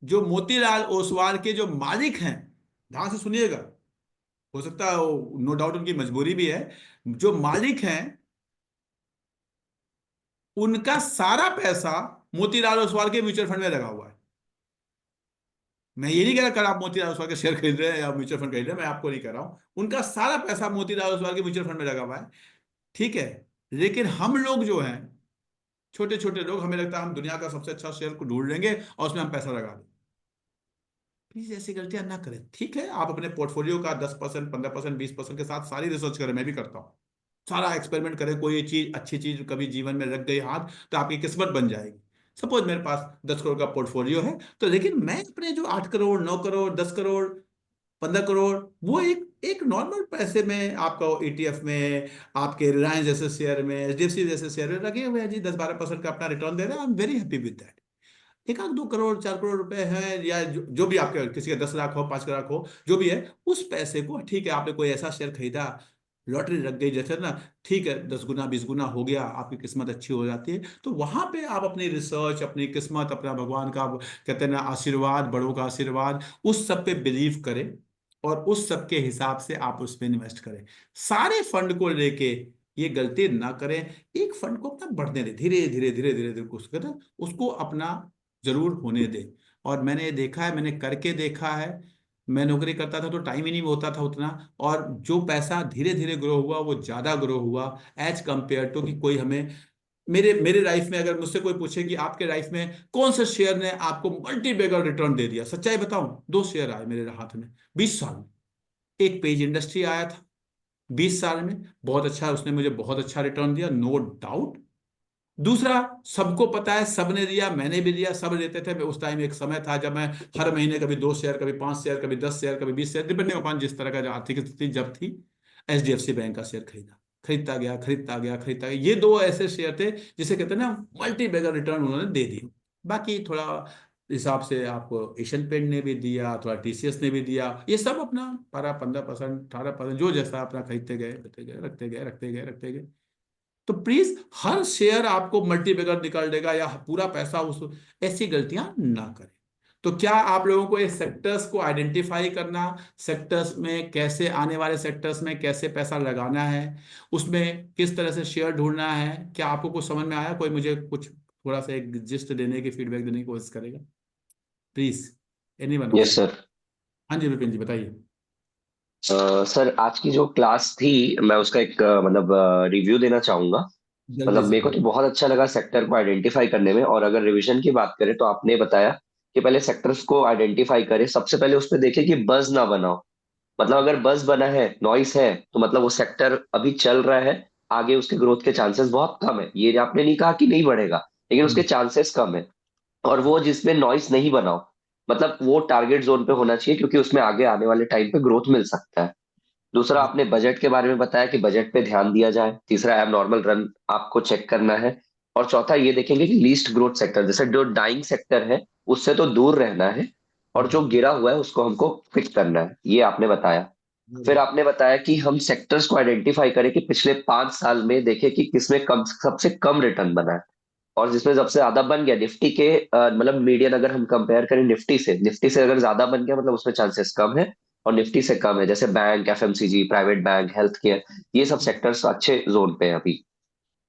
जो मोतीलाल ओसवाल के जो मालिक हैं, ध्यान से सुनिएगा, हो सकता है नो डाउट उनकी मजबूरी भी है, जो मालिक हैं उनका सारा पैसा मोतीलाल ओसवाल के म्यूचुअल फंड में लगा हुआ है। मैं ये नहीं कह रहा कल आप मोतीलाल ओसवाल के शेयर खरीद रहे हैं या म्यूचुअल फंड खरीद रहे हैं, मैं आपको नहीं कह रहा हूं, उनका सारा पैसा मोतीलाल ओसवाल के म्यूचुअल फंड में लगा हुआ है, ठीक है। लेकिन हम लोग जो हैं, छोटे छोटे लोग, हमें लगता है हम दुनिया का सबसे अच्छा शेयर को ढूंढ लेंगे और उसमें हम पैसा लगा दें। प्लीज ऐसी गलतियां ना करें, ठीक है। आप अपने पोर्टफोलियो का 10%, 15%, 20% के साथ सारी रिसर्च करें, मैं भी करता हूँ, सारा एक्सपेरिमेंट करें, कोई चीज अच्छी चीज कभी जीवन में लग गई हाथ तो आपकी किस्मत बन जाएगी। सपोज मेरे पास 10 करोड़ का पोर्टफोलियो है, तो लेकिन मैं अपने जो 8 करोड़, 9 करोड़, 10 करोड़, 15 करोड़, वो एक एक नॉर्मल पैसे में आपका ईटीएफ में, आपके रिलायंस जैसे शेयर में, एचडीएफसी जैसे शेयर में लगे हुए हैं जी, 10-12% का अपना रिटर्न दे रहे हैं, I am very happy with that. एक आध 2 करोड़, 4 करोड़ रुपए है, या जो भी आपके, किसी का 10 लाख हो, 5 लाख हो, जो भी है, उस पैसे को, ठीक है, आपने कोई ऐसा शेयर खरीदा, लॉटरी लग गई जैसे ना, ठीक है, 10 गुना 20 गुना हो गया, आपकी किस्मत अच्छी हो जाती है, तो वहां पे आप अपनी रिसर्च, अपनी किस्मत, अपना भगवान का कहते हैं ना आशीर्वाद, बड़ों का आशीर्वाद, उस सब पे बिलीव करें और उस सब के हिसाब से आप उसमें इन्वेस्ट करें। सारे फंड को लेके ये गलती ना करें। एक फंड को अपना बढ़ने दें, धीरे धीरे धीरे धीरे धीरे उसको अपना जरूर होने दें। और मैंने ये देखा है, मैंने करके देखा है, मैं नौकरी करता था तो टाइम ही नहीं होता था उतना, और जो पैसा धीरे धीरे ग्रो हुआ वो ज्यादा ग्रो हुआ एज कंपेयर टू कि कोई हमें, मेरे मेरे लाइफ में अगर मुझसे कोई पूछे कि आपके लाइफ में कौन से शेयर ने आपको मल्टी बैगर रिटर्न दे दिया, सच्चाई बताऊं, 2 शेयर आए मेरे हाथ में 20 साल में। एक पेज इंडस्ट्री आया था 20 साल में, बहुत अच्छा, उसने मुझे बहुत अच्छा रिटर्न दिया, नो डाउट। दूसरा, सबको पता है, सबने दिया, मैंने भी दिया, सब लेते थे। मैं उस टाइम एक समय था जब मैं हर महीने कभी 2 शेयर, कभी 5 शेयर, कभी 10 शेयर, कभी 20 शेयर, डिपेंडिंग अपॉन जिस तरह का जो आर्थिक स्थिति जब थी, एचडीएफसी बैंक का शेयर खरीदा, खरीदता गया, खरीदता गया, खरीदता गया। ये 2 ऐसे शेयर थे जिसे कहते हैं ना मल्टी बैगर रिटर्न उन्होंने दे दिया। बाकी थोड़ा हिसाब से आपको एशियन पेंट ने भी दिया, थोड़ा टीसीएस ने भी दिया, ये सब अपना 12-15%, 18%, जो जैसा अपना खरीदते गए, रखते गए, रखते गए, रखते गए, रखते गए। तो प्लीज हर शेयर आपको मल्टीबैगर निकाल देगा या पूरा पैसा उस, ऐसी गलतियां ना करें। तो क्या आप लोगों को ये सेक्टर्स को आइडेंटिफाई करना, सेक्टर्स में कैसे, आने वाले सेक्टर्स में कैसे पैसा लगाना है, उसमें किस तरह से शेयर ढूंढना है, क्या आपको कुछ समझ में आया? कोई मुझे कुछ थोड़ा सा एक जिस्ट देने की, फीडबैक देने की कोशिश करेगा please? Anyone of yes you? Sir. हाँ जी विपिन जी बताइए। सर आज की जो क्लास थी, मैं उसका एक मतलब रिव्यू देना चाहूंगा। जल्दी मतलब से मेरे को तो करिए। बहुत अच्छा लगा सेक्टर को आइडेंटिफाई करने में। और अगर रिवीजन की बात करें तो आपने बताया कि पहले सेक्टर्स को आइडेंटिफाई करें, सबसे पहले उस पर देखें कि बज ना बनाओ। मतलब अगर बज बना है, नॉइस है, तो मतलब वो सेक्टर अभी चल रहा है, आगे उसके ग्रोथ के चांसेस बहुत कम है। ये आपने नहीं कहा कि नहीं बढ़ेगा, लेकिन उसके चांसेस कम है। और वो जिसमें नॉइस नहीं बनाओ, मतलब वो टारगेट जोन पे होना चाहिए, क्योंकि उसमें आगे आने वाले टाइम पे ग्रोथ मिल सकता है। दूसरा, आपने बजट के बारे में बताया कि बजट पे ध्यान दिया जाए। तीसरा, एब नॉर्मल रन आपको चेक करना है। और चौथा, ये देखेंगे कि लीस्ट ग्रोथ सेक्टर, जैसे जो डाइंग सेक्टर है, उससे तो दूर रहना है, और जो गिरा हुआ है उसको हमको फिक्स करना है, ये आपने बताया। फिर आपने बताया कि हम सेक्टर्स को आइडेंटिफाई करें कि पिछले 5 साल में देखें कि किसमें कम, सबसे कम रिटर्न बना है, और जिसमें सबसे ज्यादा बन गया निफ्टी के मतलब मीडियन, अगर हम कंपेयर करें निफ्टी से अगर ज्यादा बन गया मतलब उसमें चांसेस कम है। और निफ्टी से कम है, जैसे bank, FMCG, private bank, health care, ये सब सेक्टर्स अच्छे जोन पे हैं अभी।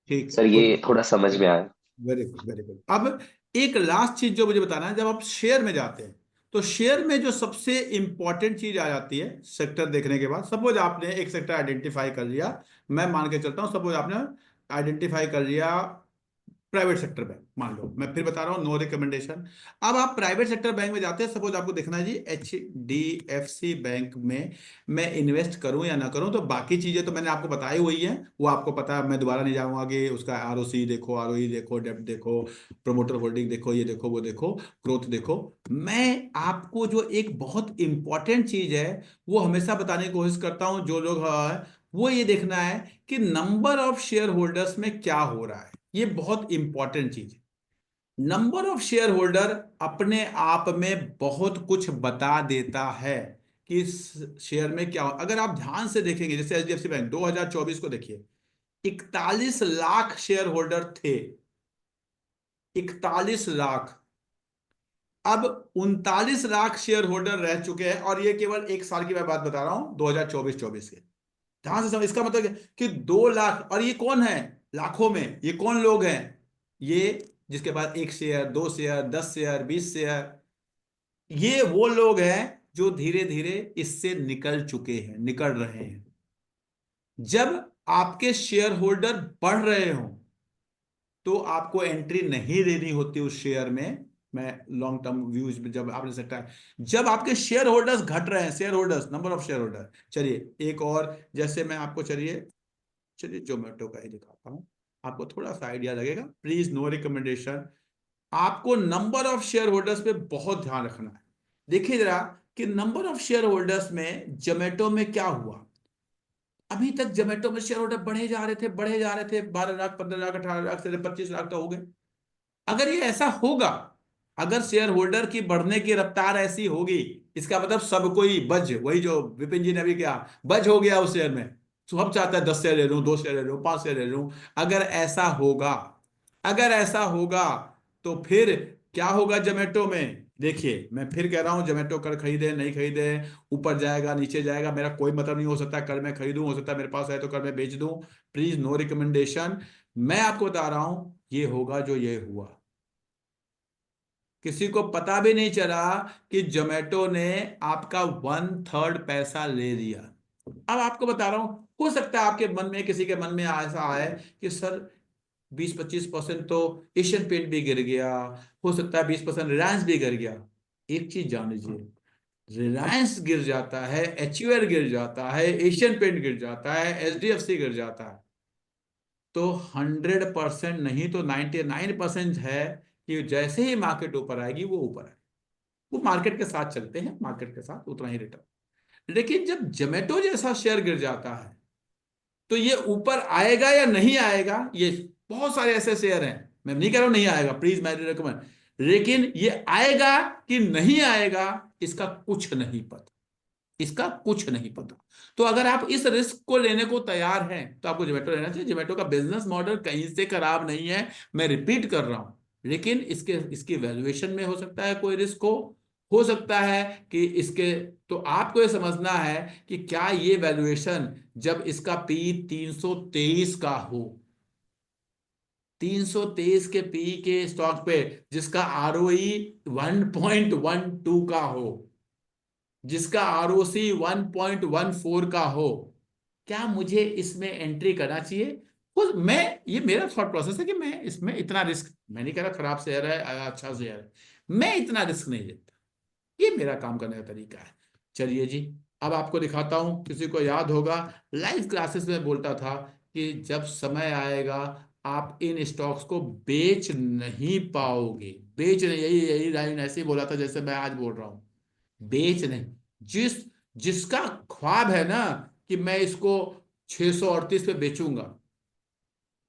ठीक है, सर गुड। ये थोड़ा समझ में आया। Very good, very good. अब एक लास्ट चीज जो मुझे बताना है, जब आप शेयर में जाते हैं तो शेयर में जो सबसे इंपॉर्टेंट चीज आ जाती है सेक्टर देखने के बाद, सपोज आपने एक सेक्टर आइडेंटिफाई कर लिया, मैं मान के चलता हूं, सपोज आपने आइडेंटिफाई कर लिया प्राइवेट सेक्टर बैंक, मान लो, मैं फिर बता रहा हूँ, नो रिकमेंडेशन। अब आप प्राइवेट सेक्टर बैंक में जाते हैं, सपोज आपको देखना है जी एचडीएफसी बैंक में मैं इन्वेस्ट करूं या ना करूं, तो बाकी चीजें तो मैंने आपको बताई हुई है, वो आपको पता है, मैं दोबारा नहीं जाऊंगा कि उसका आरओसी देखो, आरओई देखो, डेब्ट देखो, प्रोमोटर होल्डिंग देखो, ये देखो, वो देखो, ग्रोथ देखो। मैं आपको जो एक बहुत इंपॉर्टेंट चीज है वो हमेशा बताने की कोशिश करता हूं, जो लोग वो ये देखना है कि नंबर ऑफ शेयर होल्डर्स में क्या हो रहा है, ये बहुत इंपॉर्टेंट चीज है। नंबर ऑफ शेयर होल्डर अपने आप में बहुत कुछ बता देता है कि इस शेयर में क्या अगर आप ध्यान से देखेंगे, जैसे एचडीएफसी बैंक 2024 को देखिए, 41 लाख शेयर होल्डर थे, 41 लाख। अब 39 लाख शेयर होल्डर रह चुके हैं, और ये केवल एक साल की मैं बात बता रहा हूं, 2024 के। ध्यान से समझ, इसका मतलब क्या कि 2 लाख, और ये कौन है लाखों में, ये कौन लोग हैं, ये जिसके पास 1 शेयर, 2 शेयर, 10 शेयर, 20 शेयर, ये वो लोग हैं जो धीरे धीरे इससे निकल चुके हैं, निकल रहे हैं। जब आपके शेयर होल्डर बढ़ रहे हो तो आपको एंट्री नहीं देनी होती उस शेयर में। मैं लॉन्ग टर्म व्यूज में जब आपने सकता है, जब आपके शेयर होल्डर्स घट रहे हैं, share holders, number of share holder. चलिए एक और, जैसे मैं आपको, चलिए जोमेटो का ही दिखाता हूं, आपको थोड़ा सा आइडिया लगेगा। Please no recommendation. आपको नंबर ऑफ शेयर होल्डर्स पे बहुत ध्यान रखना है। देखिए जरा कि नंबर ऑफ शेयर होल्डर्स में जोमेटो में क्या हुआ। अभी तक जोमेटो में शेयर होल्डर बढ़े जा रहे थे, बढ़े जा रहे थे, 12 लाख, 15 लाख, 18 लाख से 25 लाख तो हो गए। अगर ये ऐसा होगा, अगर शेयर होल्डर की बढ़ने की रफ्तार ऐसी होगी, इसका मतलब सब कोई बज, वही जो विपिन जी ने अभी किया, बज हो गया उस शेयर में, सब चाहता है 10 शेयर ले लूं, 2 शेयर ले लूं, 5 शेयर ले लूं। अगर ऐसा होगा, अगर ऐसा होगा, तो फिर क्या होगा जोमेटो में। देखिए मैं फिर कह रहा हूं, जोमेटो कल खरीदे नहीं खरीदे, ऊपर जाएगा नीचे जाएगा, मेरा कोई मतलब नहीं। हो सकता है कल मैं खरीदूं, हो सकता है मेरे पास है तो कल मैं बेच दूं। Please no recommendation. मैं आपको बता रहा हूं ये होगा जो ये हुआ। किसी को पता भी नहीं चला कि जोमेटो ने आपका 1/3 पैसा ले लिया। अब आपको बता रहा हूं, हो सकता है आपके मन में, किसी के मन में ऐसा आए कि सर 20-25% तो एशियन पेंट भी गिर गया, हो सकता है 20% रिलायंस भी गिर गया। एक चीज जान लीजिए, रिलायंस गिर जाता है, एचयूएल गिर जाता है, एशियन पेंट गिर जाता है, एचडीएफसी गिर जाता है, तो 100% नहीं तो 99% है कि जैसे ही मार्केट ऊपर आएगी वो ऊपर आएगी। वो मार्केट के साथ चलते हैं, मार्केट के साथ उतना ही रिटर्न। लेकिन जब जोमेटो जैसा शेयर गिर जाता है तो ये ऊपर आएगा या नहीं आएगा, ये बहुत सारे ऐसे शेयर हैं, मैं नहीं कह रहा हूं नहीं आएगा, प्लीज मैं रिकमेंड, लेकिन ये आएगा कि नहीं आएगा इसका कुछ नहीं पता, इसका कुछ नहीं पता। तो अगर आप इस रिस्क को लेने को तैयार हैं तो आपको जोमेटो लेना चाहिए। जोमेटो का बिजनेस मॉडल कहीं से खराब नहीं है, मैं रिपीट कर रहा हूं, लेकिन इसकी वैल्यूएशन में हो सकता है कोई रिस्क हो सकता है कि इसके, तो आपको ये समझना है कि क्या ये वैल्यूएशन, जब इसका पी 323 का हो, 323 के पी के स्टॉक पे, जिसका आरओई 1.12 का हो, जिसका आरओसी 1.14 का हो, क्या मुझे इसमें एंट्री करना चाहिए। मैं, ये मेरा थॉट प्रोसेस है कि मैं इसमें इतना रिस्क, मैं नहीं कह रहा खराब शेयर है अच्छा शेयर है, मैं इतना रिस्क नहीं लेता। ये मेरा काम करने का तरीका है। चलिए जी, अब आपको दिखाता हूं, किसी को याद होगा लाइव क्लासेस में बोलता था कि जब समय आएगा आप इन स्टॉक्स को बेच नहीं पाओगे, बेच नहीं, यही यही लाइन ऐसे ही बोला था जैसे मैं आज बोल रहा हूं, बेच नहीं। जिस जिसका ख्वाब है ना कि मैं इसको 638 पे बेचूंगा,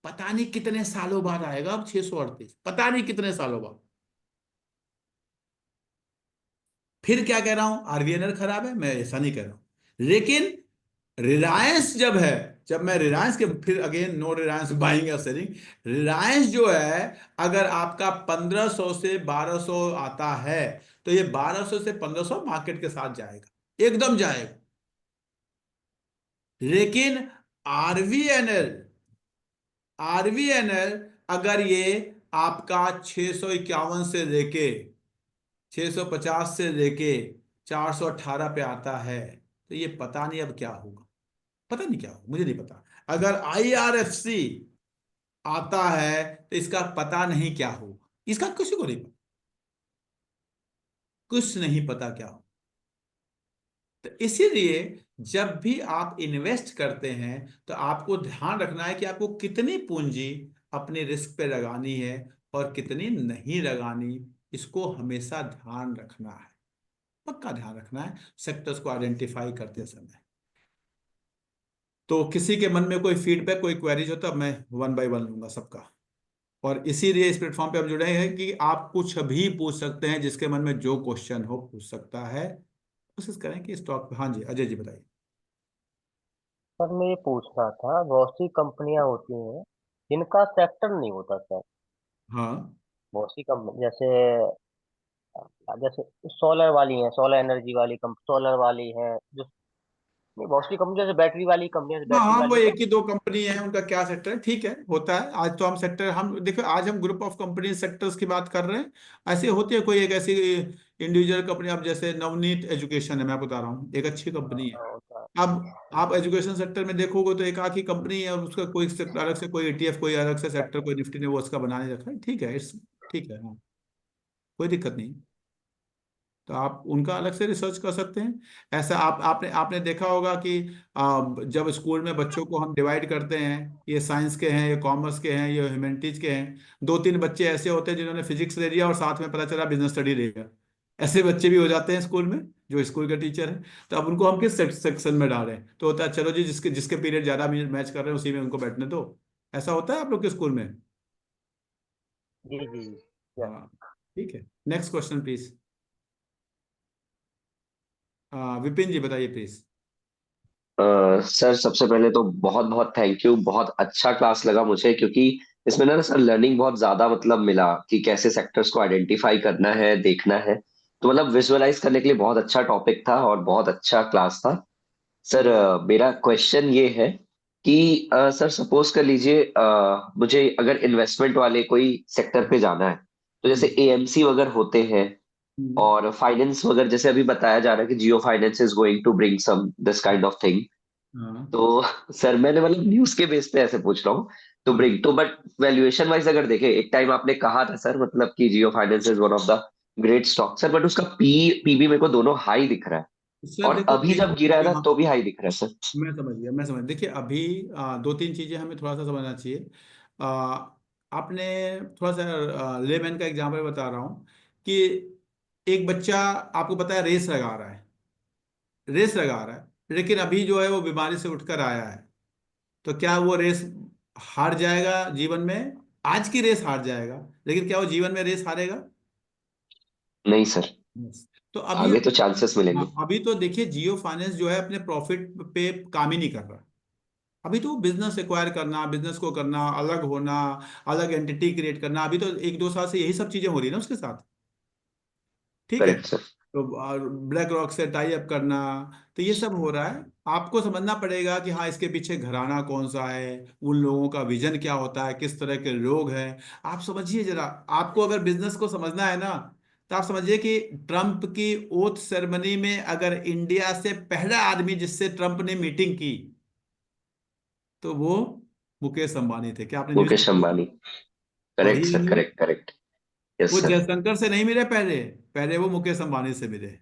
पता नहीं कितने सालों बाद आएगा अब 638, पता नहीं कितने सालों बाद। फिर क्या कह रहा हूं, आरबीएनएल खराब है, मैं ऐसा नहीं कह रहा हूं, लेकिन रिलायंस जब है, जब मैं रिलायंस के, फिर अगेन नो रिलायंस बाइंग या सेलिंग, रिलायंस जो है, अगर आपका 1500 से 1200 आता है तो ये 1200 से 1500 मार्केट के साथ जाएगा, एकदम जाएगा। लेकिन आरवीएनएल, आरवीएनएल अगर ये आपका 651 से लेके 650 से लेके 418 पे आता है तो ये पता नहीं अब क्या होगा, पता नहीं क्या होगा, मुझे नहीं पता। अगर आईआरएफसी आता है तो इसका पता नहीं क्या होगा, इसका किसी को नहीं पता, कुछ नहीं पता क्या होगा। तो इसीलिए जब भी आप इन्वेस्ट करते हैं तो आपको ध्यान रखना है कि आपको कितनी पूंजी अपने रिस्क पे लगानी है और कितनी नहीं लगानी, इसको हमेशा ध्यान रखना है, पक्का ध्यान रखना है सेक्टर्स को आइडेंटिफाई करते समय। तो किसी के मन में कोई फीडबैक, कोई क्वेरीज हो तो मैं 1 बाय 1 लूंगा सबका। और इसीलिए इस प्लेटफॉर्म पे हम जुड़े हैं कि आप कुछ भी पूछ सकते हैं, जिसके मन में जो क्वेश्चन हो पूछ सकता है। कोशिश करें कि स्टॉक पे। हाँ जी, अजय जी बताइए। सर मैं ये पूछ रहा था, बहुत सी कंपनियां होती हैं जिनका सेक्टर नहीं होता सर। हाँ बहुत सी कंपनी जैसे जैसे सोलर वाली हैं, सोलर एनर्जी वाली कंपनी, सोलर वाली है जो, नहीं बहुत सी कंपनी, जैसे बैटरी वाली कंपनी, जैसे हाँ बैटरी हाँ, वो वाली है। एक ही दो कंपनी है, उनका क्या सेक्टर है, ठीक है, होता है। आज तो हम सेक्टर, हम देखो आज हम ग्रुप ऑफ कंपनी सेक्टर्स की बात कर रहे हैं। ऐसे होती है कोई एक ऐसी इंडिविजुअल कंपनी, अब जैसे नवनीत एजुकेशन है, मैं बता रहा हूँ, एक अच्छी कंपनी है। होता है। अब आप एजुकेशन सेक्टर में देखोगे तो एक आध ही कंपनी है, और उसका कोई अलग से कोई ETF, कोई अलग से सेक्टर, कोई निफ्टी ने वो उसका बना नहीं रखा है, ठीक है, इट्स ठीक है, हाँ, कोई दिक्कत नहीं। तो आप उनका अलग से रिसर्च कर सकते हैं। ऐसा आपने आपने देखा होगा कि जब स्कूल में बच्चों को हम डिवाइड करते हैं, ये साइंस के हैं, ये कॉमर्स के हैं, ये ह्यूमैनिटीज के हैं, दो तीन बच्चे ऐसे होते हैं जिन्होंने फिजिक्स ले लिया और साथ में पता चला बिजनेस स्टडी ले लिया। ऐसे बच्चे भी हो जाते हैं स्कूल में, जो स्कूल के टीचर हैं। तो अब उनको हम किस सेक्शन में डालें, तो होता है चलो जी, जिसके जिसके पीरियड ज़्यादा मैच कर रहे हैं उसी में उनको बैठने दो। ऐसा होता है आप लोग के स्कूल में? जी जी जी। या हाँ, ठीक है। Next question please. Vipin ji बताइए प्लीज। सर सबसे पहले तो बहुत बहुत थैंक यू, बहुत अच्छा क्लास लगा मुझे, क्योंकि इसमें ना सर लर्निंग बहुत ज्यादा मतलब मिला कि कैसे सेक्टर्स को आइडेंटिफाई करना है, देखना है। तो मतलब विजुअलाइज करने के लिए बहुत अच्छा टॉपिक था और बहुत अच्छा क्लास था। सर मेरा क्वेश्चन ये है कि सर सपोज कर लीजिए मुझे अगर इन्वेस्टमेंट वाले कोई सेक्टर पे जाना है, तो जैसे हम्म AMC वगैरह होते हैं, हम्म, और फाइनेंस वगैरह, जैसे अभी बताया जा रहा है कि Jio Finance is going to bring some this kind of thing. हाँ तो सर मैंने मतलब न्यूज के बेस पे ऐसे पूछ रहा हूँ। तो हाँ। ब्रिंग तो, बट वैल्यूएशन वाइज अगर देखें, एक टाइम आपने कहा था सर मतलब कि Jio Finance is one of the great stock sir, but उसका PBI मेरे को दोनों हाई दिख रहा है, सर और देखो अभी एक जब गिरा है ना यहाँ, तो भी हाई दिख रहा है सर। मैं समझ गया, मैं समझ, देखिए अभी दो तीन चीजें हमें थोड़ा सा समझना चाहिए। आ, आपने थोड़ा सा लेमैन का एग्जांपल बता रहा हूँ कि एक बच्चा आपको पता है रेस लगा रहा है, रेस लगा रहा है, लेकिन अभी जो है वो बीमारी से उठकर आया है। तो क्या वो रेस हार जाएगा जीवन में? आज की रेस हार जाएगा, लेकिन क्या वो जीवन में रेस हारेगा? नहीं सर, Yes. तो अभी आगे तो चांसेस मिलेंगे। हाँ, अभी तो देखिए जियो फाइनेंस जो है अपने प्रॉफिट पे काम ही नहीं कर रहा। अभी तो बिजनेस एक्वायर करना, बिजनेस को करना, अलग होना, अलग एंटिटी क्रिएट करना, अभी तो एक दो साल से यही सब चीजें हो रही है ना उसके साथ, ठीक है। Correct sir. तो ब्लैक रॉक से टाई अप करना, तो ये सब हो रहा है। आपको समझना पड़ेगा कि हाँ, इसके पीछे घराना कौन सा है, उन लोगों का विजन क्या होता है, किस तरह के लोग हैं। आप समझिए जरा, आपको अगर बिजनेस को समझना है ना, तो आप समझिए कि ट्रंप की ओथ सेरेमनी में अगर इंडिया से पहला आदमी जिससे ट्रंप ने मीटिंग की, तो वो मुकेश अंबानी थे। क्या आपने न्यूज मुकेश देखी? अंबानी। पढ़ी करेक्ट है sir, news? Correct correct. Yes वो सर। जयशंकर से नहीं मिले पहले, पहले वो मुकेश अंबानी से मिले।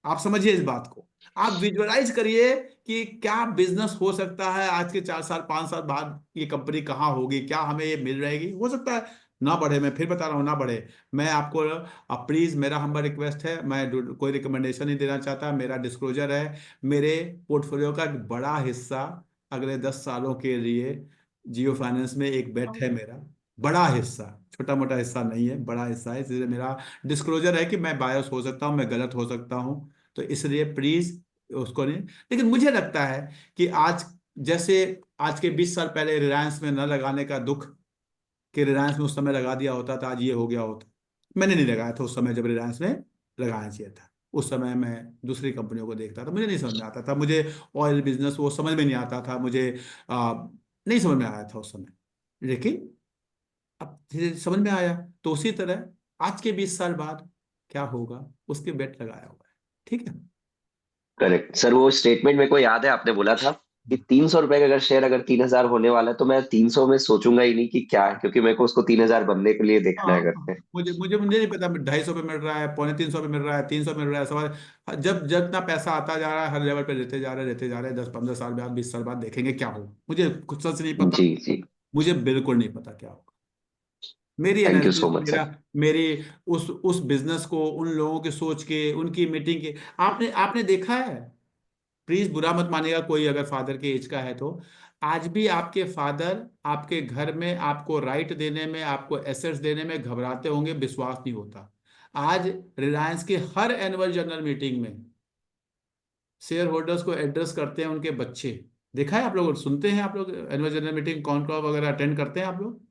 आप समझिए इस बात को, आप विजुअलाइज करिए कि क्या बिजनेस हो सकता है आज के 4 साल 5 साल बाद, ये कंपनी कहाँ होगी, क्या हमें ये मिल रहेगी, हो सकता है ना बढ़े, मैं फिर बता रहा हूँ ना बढ़े। मैं आपको प्लीज, मेरा हम्बल रिक्वेस्ट है, मैं कोई रिकमेंडेशन नहीं देना चाहता, मेरा डिस्क्लोजर है। मेरे पोर्टफोलियो का एक बड़ा हिस्सा अगले 10 सालों के लिए जियो फाइनेंस में एक बेट है मेरा। बड़ा हिस्सा, छोटा मोटा हिस्सा नहीं है, बड़ा हिस्सा है, इसलिए मेरा डिस्क्लोजर है कि मैं बायस हो सकता हूँ, मैं गलत हो सकता हूँ। तो इसलिए प्लीज उसको नहीं। लेकिन मुझे लगता है कि आज, जैसे आज के 20 साल पहले रिलायंस में न लगाने का दुख, कि रिलायंस में उस समय लगा दिया होता तो आज ये हो गया होता। मैंने नहीं लगाया था उस समय जब रिलायंस में लगाना चाहिए था। उस समय मैं दूसरी कंपनियों को देखता था, मुझे नहीं समझ में आता था, मुझे ऑयल बिजनेस वो समझ में नहीं आता था, मुझे नहीं समझ में आया था उस समय। लेकिन अब धीरे धीरे समझ में आया। तो उसी तरह आज के 20 साल बाद क्या होगा, उसके बेट लगाया हुआ है, ठीक है। करेक्ट सर, वो स्टेटमेंट मेरे को याद है, आपने बोला था कि 300 रुपए का अगर शेयर अगर 3000 होने वाला है, तो मैं 300 में सोचूंगा ही नहीं कि क्या है, क्योंकि मेरे को उसको 3000 बनने के लिए देखना हाँ है घर पे। हाँ, मुझे मुझे मुझे नहीं पता 250 पे मिल रहा है, 250 पे मिल रहा है, 300 मिल रहा है, सवाल जब जितना पैसा आता जा रहा है हर लेवल पे लेते जा रहे, लेते जा रहे, 10 15 साल बाद 20 साल बाद देखेंगे क्या हो। मुझे कुछ सच नहीं पता, जी जी। मुझे बिल्कुल नहीं पता क्या होगा। मेरी thank you analysis, so much मेरा सर। मेरी उस बिजनेस को, उन लोगों की सोच के, उनकी मीटिंग के, आपने आपने देखा है, प्लीज बुरा मत मानिएगा कोई अगर फादर के एज का है तो, आज भी आपके फादर आपके घर में आपको राइट देने में, आपको एसेट्स देने में घबराते होंगे, विश्वास नहीं होता। आज रिलायंस की हर एनुअल जनरल मीटिंग में शेयर होल्डर्स को एड्रेस करते हैं उनके बच्चे। देखा है आप लोग, सुनते हैं आप लोग एनुअल जनरल मीटिंग कौन कौन वगैरह अटेंड करते हैं आप लोग?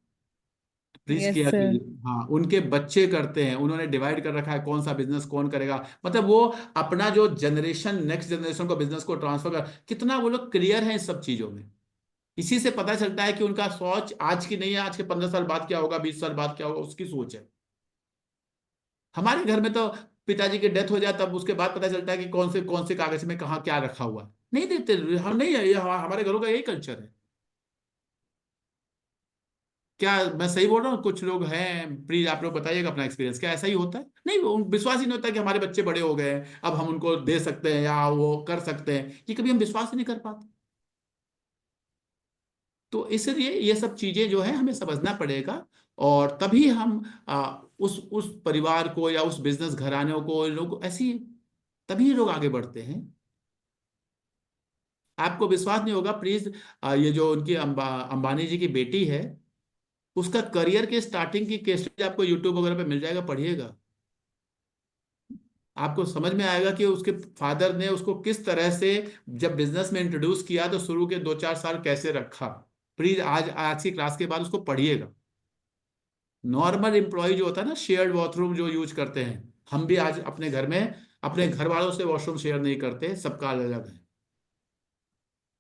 प्लीज यस किया सर। कीजिए। हाँ, उनके बच्चे करते हैं, उन्होंने डिवाइड कर रखा है कौन सा बिजनेस कौन करेगा। मतलब वो अपना जो जनरेशन, नेक्स्ट जनरेशन को बिजनेस को ट्रांसफर कर, कितना वो लोग क्लियर हैं इस सब चीजों में। इसी से पता चलता है कि उनका सोच आज की नहीं है, आज के 15 साल बाद क्या होगा, 20 साल बाद क्या होगा, उसकी सोच है। हमारे घर में तो पिताजी की डेथ हो जाए तब उसके बाद पता चलता है कि कौन से कागज में कहाँ क्या रखा हुआ है। नहीं देते हम, नहीं है, ये हमारे घरों का यही कल्चर है। क्या मैं सही बोल रहा हूँ? कुछ लोग हैं, प्लीज आप लोग बताइएगा अपना एक्सपीरियंस, क्या ऐसा ही होता है? नहीं, वो विश्वास ही नहीं होता कि हमारे बच्चे बड़े हो गए हैं, अब हम उनको दे सकते हैं या वो कर सकते हैं, ये कभी हम विश्वास ही नहीं कर पाते। तो इसलिए ये सब चीजें जो है हमें समझना पड़ेगा, और तभी हम उस परिवार को या उस बिजनेस घरानों को, लोग ऐसी, तभी लोग आगे बढ़ते हैं। आपको विश्वास नहीं होगा प्लीज, ये जो उनकी अंबानी जी की बेटी है, उसका करियर के स्टार्टिंग की केस आपको यूट्यूब वगैरह पे मिल जाएगा, पढ़िएगा। आपको समझ में आएगा कि उसके फादर ने उसको किस तरह से जब बिजनेस में इंट्रोड्यूस किया तो शुरू के 2-4 साल कैसे रखा। प्लीज आज आज की क्लास के बाद उसको पढ़िएगा। नॉर्मल एम्प्लॉय जो होता है ना, शेयर्ड वॉशरूम जो यूज करते हैं, हम भी आज अपने घर में अपने घर वालों से वॉशरूम शेयर नहीं करते, सबका अलग अलग है।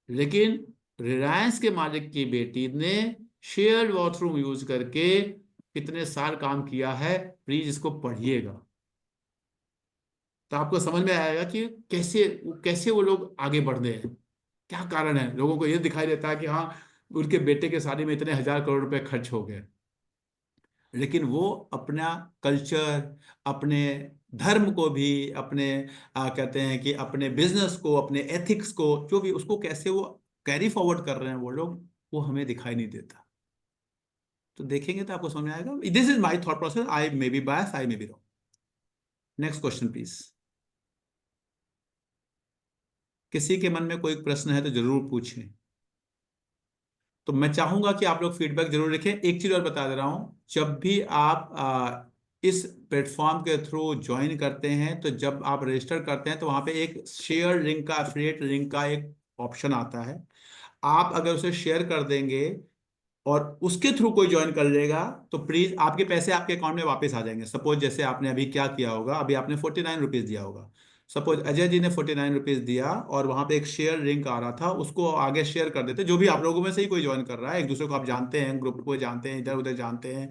लेकिन रिलायंस के मालिक की बेटी ने शेयर्ड वॉशरूम यूज करके कितने साल काम किया है, प्लीज इसको पढ़िएगा। तो आपको समझ में आएगा कि कैसे कैसे वो लोग आगे बढ़ रहे हैं, क्या कारण है। लोगों को ये दिखाई देता है कि हाँ, उनके बेटे के शादी में इतने 1000 करोड़ रुपए खर्च हो गए, लेकिन वो अपना कल्चर, अपने धर्म को भी, अपने कहते हैं कि अपने बिजनेस को, अपने एथिक्स को, जो भी उसको कैसे वो कैरी फॉरवर्ड कर रहे हैं वो लोग, वो हमें दिखाई नहीं देता। तो देखेंगे तो आपको समझ में आएगा। This is my thought process, I may be bias, I may be wrong. Next question please. किसी के मन में कोई प्रश्न है तो जरूर पूछें। तो मैं चाहूंगा कि आप लोग फीडबैक जरूर लिखें। एक चीज और बता दे रहा हूं, जब भी आप इस प्लेटफॉर्म के थ्रू ज्वाइन करते हैं, तो जब आप रजिस्टर करते हैं तो वहां पे एक शेयर लिंक का, एफिलिएट लिंक का एक ऑप्शन आता है। आप अगर उसे शेयर कर देंगे और उसके थ्रू कोई ज्वाइन कर लेगा, तो प्लीज आपके पैसे आपके अकाउंट में वापस आ जाएंगे। सपोज जैसे आपने अभी क्या किया होगा, अभी आपने 49 रुपीज दिया होगा। सपोज अजय जी ने 49 रुपीज दिया और वहां पे एक शेयर लिंक आ रहा था, उसको आगे शेयर कर देते। जो भी आप लोगों में से ही कोई ज्वाइन कर रहा है, एक दूसरे को आप जानते हैं, ग्रुप को जानते हैं, इधर उधर जानते हैं,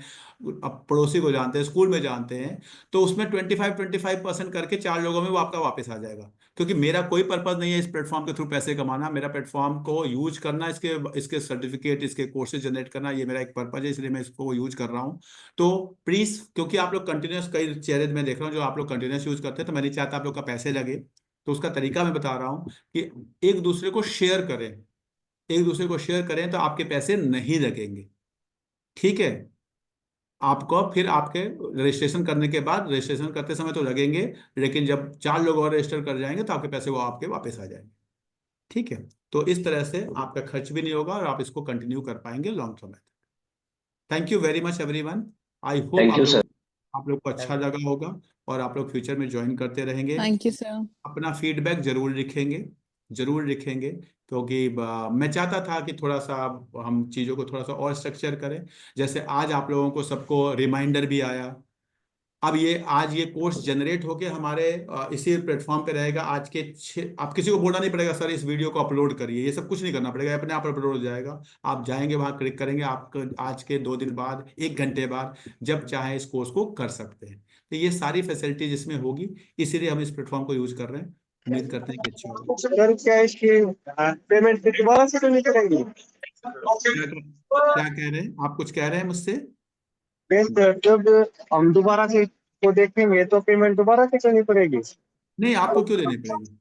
अब पड़ोसी को जानते हैं, स्कूल में जानते हैं, तो उसमें 25-25% करके 4 लोगों में वो आपका वापस आ जाएगा। क्योंकि मेरा कोई पर्पज नहीं है इस प्लेटफॉर्म के थ्रू पैसे कमाना, मेरा प्लेटफॉर्म को यूज करना, इसके इसके सर्टिफिकेट, इसके कोर्सेज जनरेट करना, ये मेरा एक पर्पज है, इसलिए मैं इसको यूज कर रहा हूँ। तो प्लीज, क्योंकि आप लोग कंटिन्यूस, कई चेहरे में देख रहा हूँ जो आप लोग कंटिन्यूस यूज करते हैं, तो मैं नहीं चाहता आप लोग का पैसे लगे। तो उसका तरीका मैं बता रहा हूँ कि एक दूसरे को शेयर करें, एक दूसरे को शेयर करें तो आपके पैसे नहीं लगेंगे। ठीक है? आपको फिर आपके रजिस्ट्रेशन करने के बाद, रजिस्ट्रेशन करते समय तो लगेंगे, लेकिन जब 4 लोग और रजिस्टर कर जाएंगे तो आपके पैसे वो आपके वापस आ जाएंगे। ठीक है? तो इस तरह से आपका खर्च भी नहीं होगा और आप इसको कंटिन्यू कर पाएंगे लॉन्ग टर्म में। Thank you very much everyone. I hope thank you sir. आप लोग को अच्छा थैंक लगा होगा और आप लोग फ्यूचर में ज्वाइन करते रहेंगे। Thank you sir. अपना फीडबैक जरूर लिखेंगे, जरूर लिखेंगे, क्योंकि मैं चाहता था कि थोड़ा सा हम चीज़ों को थोड़ा सा और स्ट्रक्चर करें। जैसे आज आप लोगों को सबको रिमाइंडर भी आया। अब ये आज ये कोर्स जनरेट होके हमारे इसी प्लेटफॉर्म पे रहेगा। आज के आप किसी को बोलना नहीं पड़ेगा सर इस वीडियो को अपलोड करिए, ये सब कुछ नहीं करना पड़ेगा, अपने आप अपलोड हो जाएगा। आप जाएंगे वहां, क्लिक करेंगे, आप आज के 2 दिन बाद, 1 घंटे बाद, जब चाहे इस कोर्स को कर सकते हैं। तो ये सारी फैसिलिटीज इसमें होगी, इसीलिए हम इस प्लेटफॉर्म को यूज कर रहे हैं। उम्मीद करते हैं कि अच्छा होगा। सर क्या इसकी पेमेंट दोबारा से करनी पड़ेगी? क्या कह रहे हैं आप? कुछ कह रहे हैं मुझसे? जब हम दोबारा से इसको देखेंगे तो पेमेंट दोबारा से करनी पड़ेगी? नहीं, आपको क्यों देनी पड़ेगी?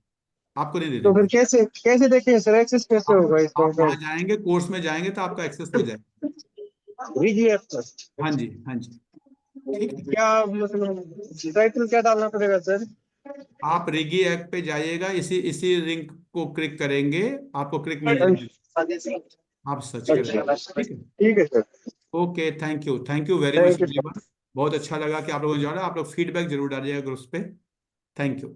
आपको नहीं देनी तो फिर पड़ेगी। कैसे कैसे देखेंगे सर, एक्सेस कैसे होगा इसको? आप वहां जाएंगे, कोर्स में जाएंगे तो आपका एक्सेस हो जाएगा। VGF पर हाँ जी, हाँ जी। ठीक है, क्या मतलब टाइटल क्या डालना पड़ेगा सर? आप रिगी ऐप पे जाइएगा, इसी इसी लिंक को क्लिक करेंगे, आपको क्लिक मिल जाएगा। आप सर्च कर अच्छा लीजिए, ठीक है। ठीक है sir. Okay, thank you very much thank you sir. Everyone. बहुत अच्छा लगा कि आप लोगों ने जाना। आप लोग फीडबैक जरूर डालिएगा ग्रुप्स पे। Thank you.